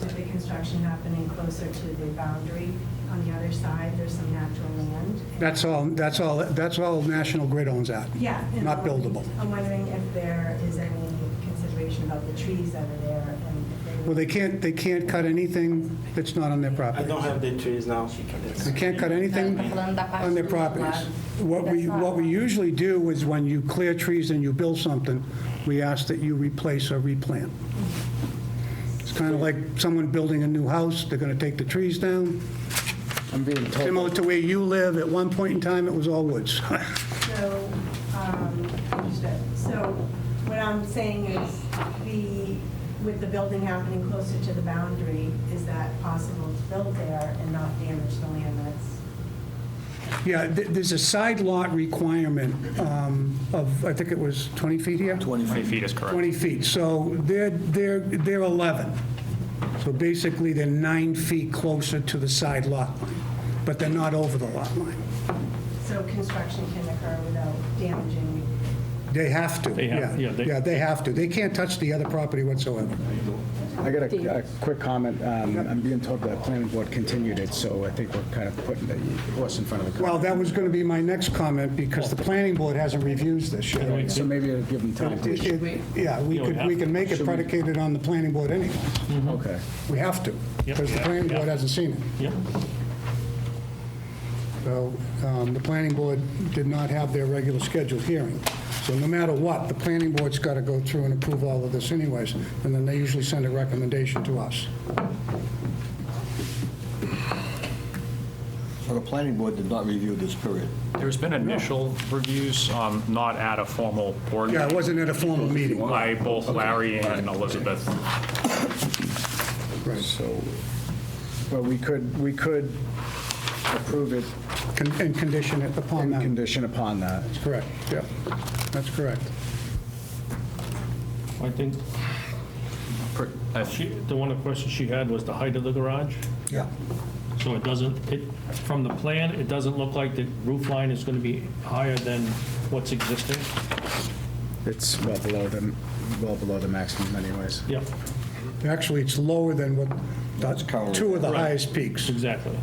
with the construction happening closer to the boundary, on the other side, there's some natural land.
That's all National Grid owns that.
Yeah. and
Not buildable.
I'm wondering if there is any consideration about the trees that are there and if they
Well, they can't cut anything that's not on their
I
property.
don't have the trees now.
They can't cut anything on their properties. What we usually do is when you clear trees and you build something, we ask that you replace or replant. It's kind of like someone building a new house, they're going to take the trees down.
I'm being told,
Similar to where you live, at one point in time, it was all woods.
So, understood. So what I'm saying is with the building happening closer to the boundary, is that possible to build there and not damage the land that's?
Yeah, there's a side lot requirement of, I think it was 20 feet here?
20 feet is correct.
20 feet, so they're 11. So basically, they're 9 feet closer to the side lot line, but they're not over the lot line.
So construction can occur without damaging?
They have to,
They have-
yeah.
yeah, they-
Yeah, they have to. They can't touch the other property whatsoever.
I got a quick comment. I'm being told the planning board continued it, so I think we're kind of putting the horse in front of the cart.
Well, that was going to be my next comment, because the planning board hasn't reviewed this yet.
So maybe it'll give them time to,
Yeah, we can make it predicated on the planning board anyway.
okay.
We have to, because the planning board hasn't seen it.
Yep.
So the planning board did not have their regular scheduled hearing. So no matter what, the planning board's got to go through and approve all of this anyways, and then they usually send a recommendation to us.
So the planning board did not review this period.
There's been initial reviews, not at a formal board.
Yeah, it wasn't at a formal meeting.
By both Larry and Elizabeth.
So, but we could approve it
And condition it upon
and
that.
condition upon that.
That's correct, yep, that's correct.
I think the one question she had was the height of the garage.
Yeah.
So it doesn't, from the plan, it doesn't look like the roof line is going to be higher than what's existing?
It's well below the maximum anyways.
Yep,
Actually, it's lower than what, two of the
Right.
highest peaks.
exactly.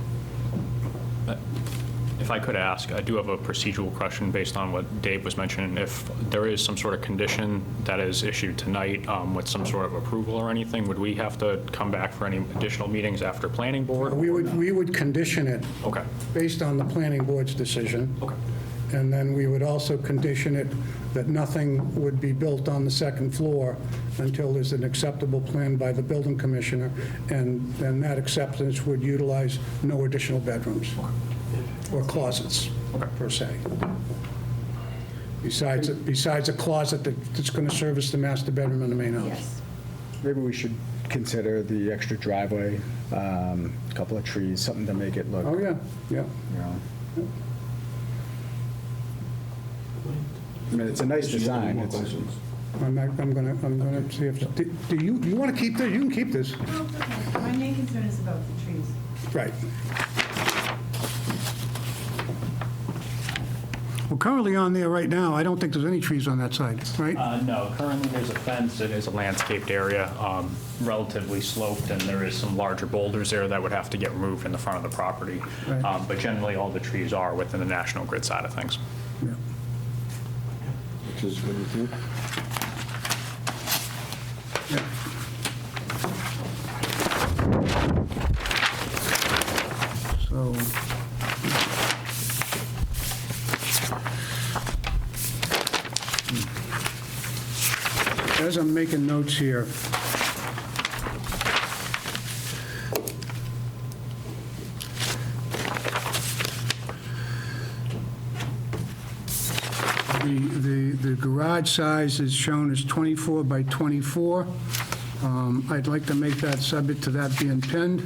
If I could ask, I do have a procedural question based on what Dave was mentioning. If there is some sort of condition that is issued tonight with some sort of approval or anything, would we have to come back for any additional meetings after planning board?
We would condition it
Okay,
based on the planning board's decision.
okay.
And then we would also condition it that nothing would be built on the second floor until there's an acceptable plan by the building commissioner, and then that acceptance would utilize no additional bedrooms or closets, per se. Besides a closet that's going to service the master bedroom in the main house.
Yes.
Maybe we should consider the extra driveway, a couple of trees, something to make it look,
Oh, yeah, yeah.
you know. I mean, it's a nice design. It's-
I'm gonna see if, do you want to keep this? You can keep this.
No, it's okay. My main concern is about the trees.
Right. currently on there right now, I don't think there's any trees on that side, right?
No, currently there's a fence, it is a landscaped area, relatively sloped, and there is some larger boulders there that would have to get removed in the front of the property.
Right.
But generally, all the trees are within the National Grid side of things.
Yeah.
Which is what you think?
So, as I'm making notes here, the garage size is shown as 24 by 24. I'd like to make that subject to that being pinned, the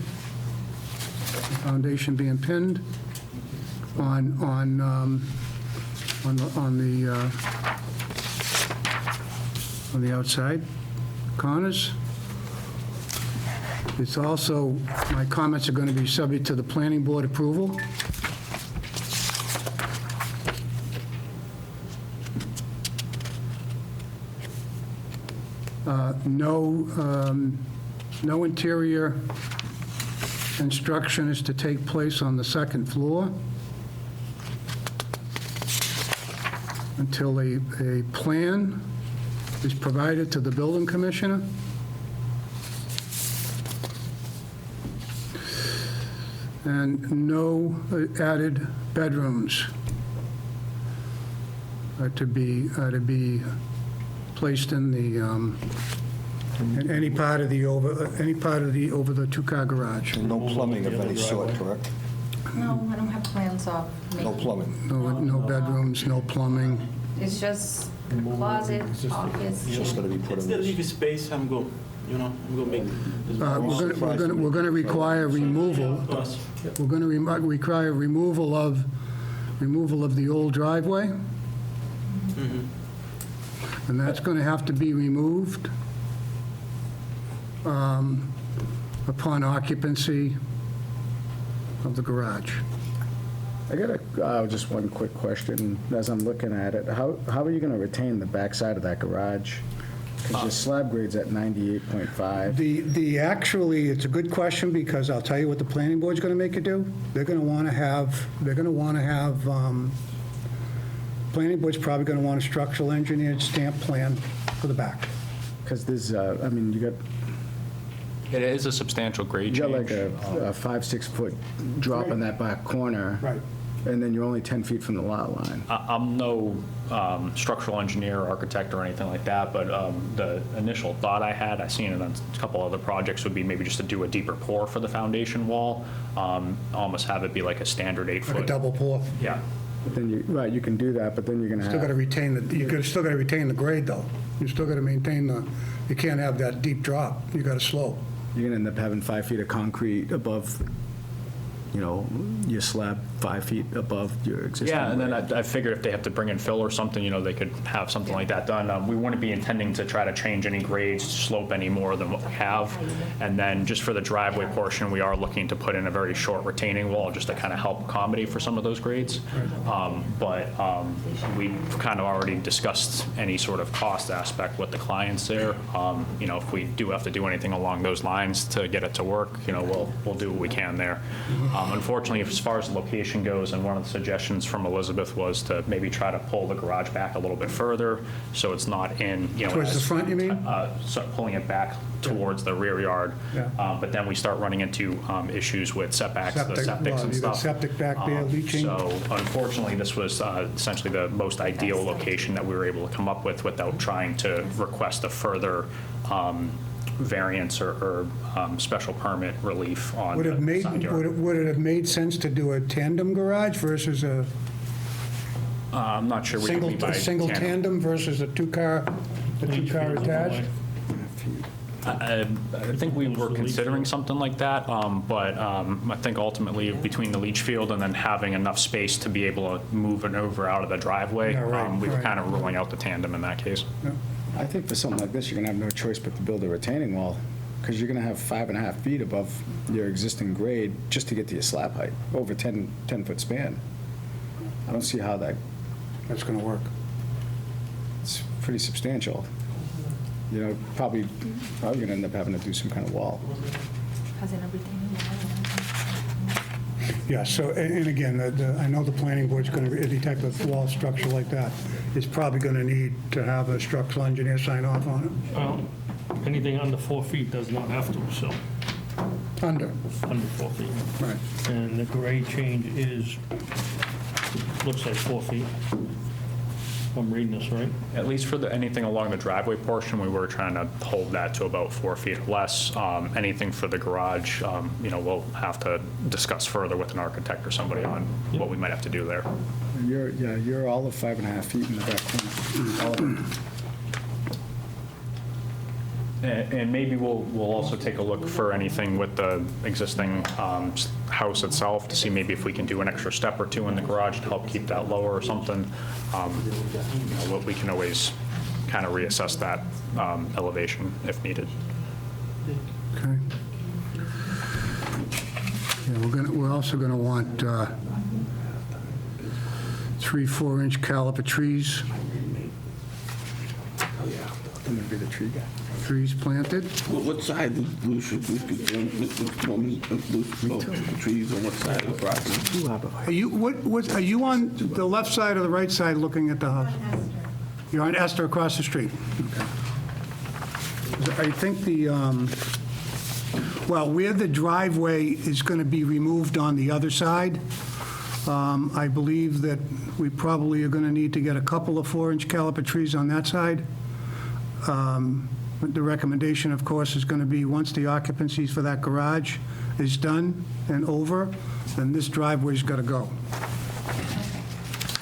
foundation being pinned on the outside corners. It's also, my comments are going to be subject to the planning board approval. No interior construction is to take place on the second floor until a plan is provided to the building commissioner. And no added bedrooms are to be placed in the, in any part of the over the two-car garage.
No plumbing of any sort, correct?
No, I don't have plans of
No
making.
plumbing.
No bedrooms, no plumbing.
It's just closet, office.
Just gonna be put in this.
Leave space, I'm go, I'm gonna make.
We're going to require removal. We're going to require removal of the old driveway. And that's going to have to be removed upon occupancy of the garage.
I got just one quick question as I'm looking at it. How are you going to retain the backside of that garage? Because your slab grade's at 98.5.
Actually, it's a good question, because I'll tell you what the planning board's going to make you do. They're going to want to have, planning board's probably going to want a structural engineered stamp plan for the back.
Because there's, I mean, you got
It is a substantial grade
You
change.
got like a 5-6 foot drop in that back corner.
Right.
And then you're only 10 feet from the lot line.
I'm no structural engineer, architect, or anything like that, but the initial thought I had, I seen it on a couple other projects, would be maybe just to do a deeper pour for the foundation wall, almost have it be like a standard 8-foot.
Like a double pour.
Yeah.
But then you can do that, but then you're going to
Still got to
have,
retain still got to retain the grade, though. You still got to maintain you can't have that deep drop. You got to slope.
you're going to end up having 5 feet of concrete above, your slab 5 feet above your existing.
Yeah, and then
grade.
I figured if they have to bring in fill or something, they could have something like that done. We wouldn't be intending to try to change any grades, slope any more than what we have. And then just for the driveway portion, we are looking to put in a very short retaining wall just to kind of help accommodate for some of those grades. But we've kind of already discussed any sort of cost aspect with the clients there. If we do have to do anything along those lines to get it to work, we'll do what we can there. Unfortunately, as far as location goes, and one of the suggestions from Elizabeth was to maybe try to pull the garage back a little bit further, so it's not in,
Towards the front, you mean?
So pulling it back towards the rear yard.
Yeah.
But then we start running into issues with setbacks, the
Septic,
septics
well,
and
you got
stuff.
septic back there leaching.
So unfortunately, this was essentially the most ideal location that we were able to come up with without trying to request a further variance or special permit relief on
Would
the side yard.
would it have made sense to do a tandem garage versus a
I'm not sure what you mean by
single tandem versus a two-car attached?
I think we were considering something like that, but I think ultimately between the leach field and then having enough space to be able to move it over out of the driveway,
Yeah, right,
we were
right.
kind of ruling out the tandem in that case.
I think for something like this, you're going to have no choice but to build a retaining wall, because you're going to have 5.5 feet above your existing grade just to get to your slab height, over 10-foot span. I don't see how that
that's going to work.
It's pretty substantial. You know, probably going to end up having to do some kind of wall.
Fazendo everything.
Yeah, so, and again, I know the planning board's going to, if you take a wall structure like that, it's probably going to need to have a structural engineer sign off on it.
Well, anything under 4 feet does not have to, so,
Under,
under 4 feet.
right.
And the grade change is, looks like 4 feet. If I'm reading this right.
At least for anything along the driveway portion, we were trying to hold that to about 4 feet or less. Anything for the garage, we'll have to discuss further with an architect or somebody on what we might have to do there.
You're all of 5.5 feet in the back corner. All of them.
And maybe we'll also take a look for anything with the existing house itself to see maybe if we can do an extra step or two in the garage to help keep that lower or something. We can always kind of reassess that elevation if needed.
Okay. Yeah, we're also going to want 3 4-inch caliper trees.
I'm going to be the tree guy.
Trees planted.
What side, Luce, trees on what side of the property?
Are you, are you on the left side or the right side looking at the house? You're on Esther across the street. Okay. I think well, where the driveway is going to be removed on the other side, I believe that we probably are going to need to get a couple of 4-inch caliper trees on that side. The recommendation, of course, is going to be once the occupancies for that garage is done and over, then this driveway's got to go.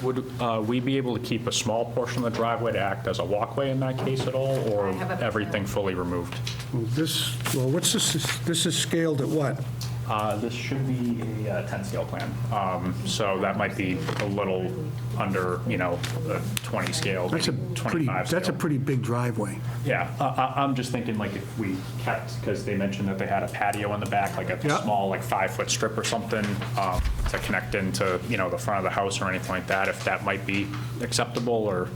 Would we be able to keep a small portion of the driveway to act as a walkway in that case at all, or everything fully removed?
Well, what's this? This is scaled at what?
This should be a 10 scale plan. So that might be a little under, the 20 scale,
That's a
maybe
pretty,
25
that's a
scale.
pretty big driveway.
Yeah, I'm just thinking like if we kept, because they mentioned that they had a patio in the back, like a
Yeah.
small, like 5-foot strip or something to connect into, the front of the house or anything like that, if that might be acceptable or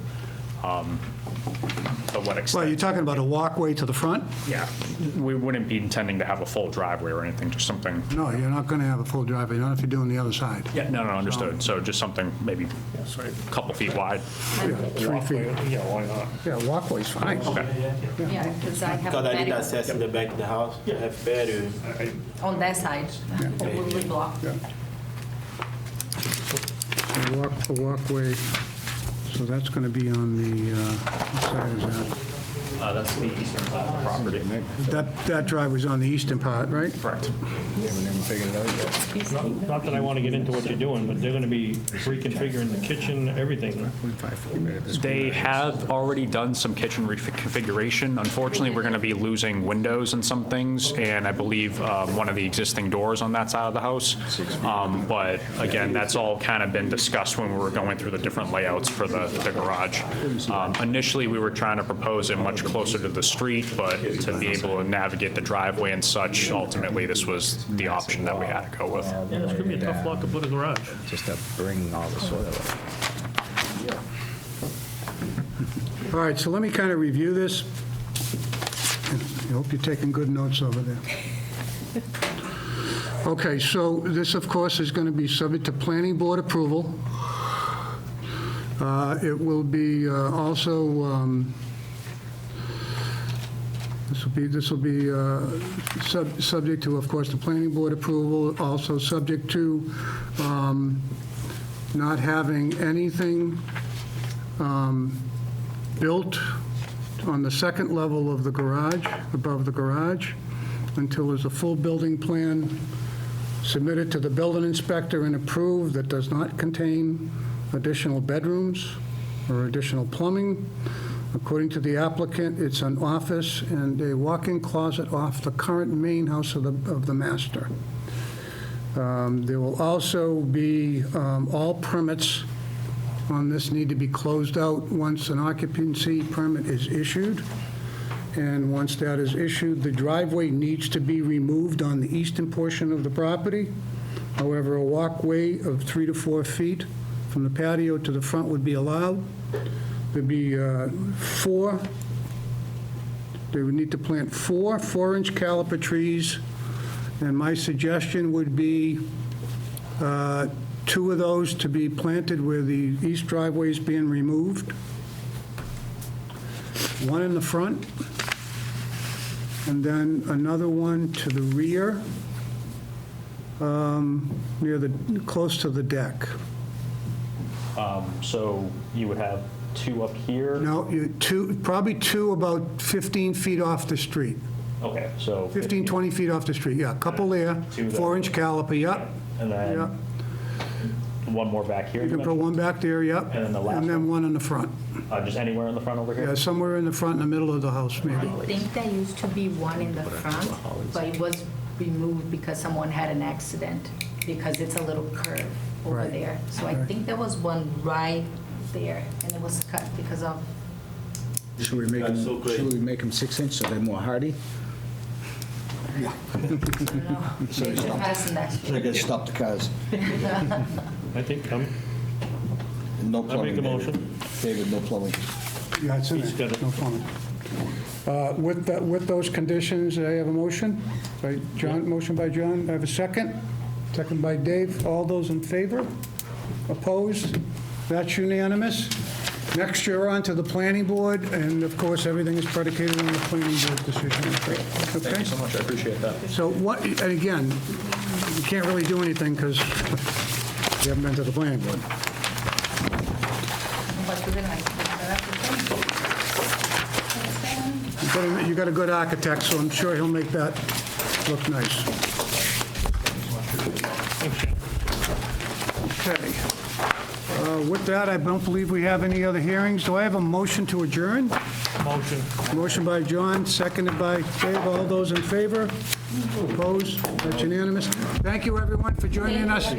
to what extent.
Well, you're talking about a walkway to the front?
Yeah, we wouldn't be intending to have a full driveway or anything, just something.
No, you're not going to have a full driveway, not if you're doing the other side.
Yeah, no, understood. So just something maybe a couple feet wide.
Yeah, 3 feet.
Yeah, why not?
Yeah, walkway's fine.
Okay.
Yeah, because I have a
Because I need
patio
access in the back of the house, I have patio.
on that side. We would block.
A walkway, so that's going to be on the, what side is that?
That's the eastern side of the property.
That driveway's on the eastern part, right?
Correct.
Not that I want to get into what you're doing, but they're going to be reconfiguring the kitchen, everything.
They have already done some kitchen reconfiguration. Unfortunately, we're going to be losing windows and some things, and I believe one of the existing doors on that side of the house. But again, that's all kind of been discussed when we were going through the different layouts for the garage. Initially, we were trying to propose it much closer to the street, but to be able to navigate the driveway and such, ultimately, this was the option that we had to go with.
Yeah, this could be a tough lot to put a garage.
Just to bring all the soil up.
All right, so let me kind of review this. I hope you're taking good notes over there. Okay, so this, of course, is going to be subject to planning board approval. It will be also, this will be subject to, of course, the planning board approval, also subject to not having anything built on the second level of the garage, above the garage, until there's a full building plan submitted to the building inspector and approved that does not contain additional bedrooms or additional plumbing. According to the applicant, it's an office and a walk-in closet off the current main house of the master. There will also be, all permits on this need to be closed out once an occupancy permit is issued. And once that is issued, the driveway needs to be removed on the eastern portion of the property. However, a walkway of 3 to 4 feet from the patio to the front would be allowed. There'd be 4, they would need to plant 4 4-inch caliper trees, and my suggestion would be 2 of those to be planted where the east driveway is being removed, 1 in the front, and then another one to the rear, close to the deck.
So you would have 2 up here?
No, probably 2 about 15 feet off the street.
Okay, so.
15, 20 feet off the street, yeah. A couple there,
2 there.
4-inch caliper, yep.
And then
Yep.
one more back here?
You can put one back there, yep.
And then the last
And then one in the front.
Just anywhere in the front over here?
Yeah, somewhere in the front, in the middle of the house, maybe.
I think there used to be one in the front, but it was removed because someone had an accident, because it's a little curve over
Right.
there. So I think there was one right there, and it was cut because of,
Should we make
That's so
them,
great.
should we make them 6-inch so they're more hardy?
I don't know. Maybe pass next
So I gotta stop the cars.
I think,
No
I make
plumbing,
a
David.
motion.
David, no plumbing.
Yeah, it's in
He's
there,
got it.
no problem. With those conditions, I have a motion by John, motion by John, I have a second. Second by Dave. All those in favor? Opposed? That's unanimous. Next, you're on to the planning board, and of course, everything is predicated on the planning board decision.
Thank
Okay?
you so much, I appreciate that.
So what, and again, you can't really do anything because you haven't been to the planning board.
but we're gonna
You got a good architect, so I'm sure he'll make that look nice. Okay. With that, I don't believe we have any other hearings. Do I have a motion to adjourn?
Motion.
Motion by John, seconded by Dave. All those in favor? Opposed? That's unanimous. Thank you, everyone, for joining us.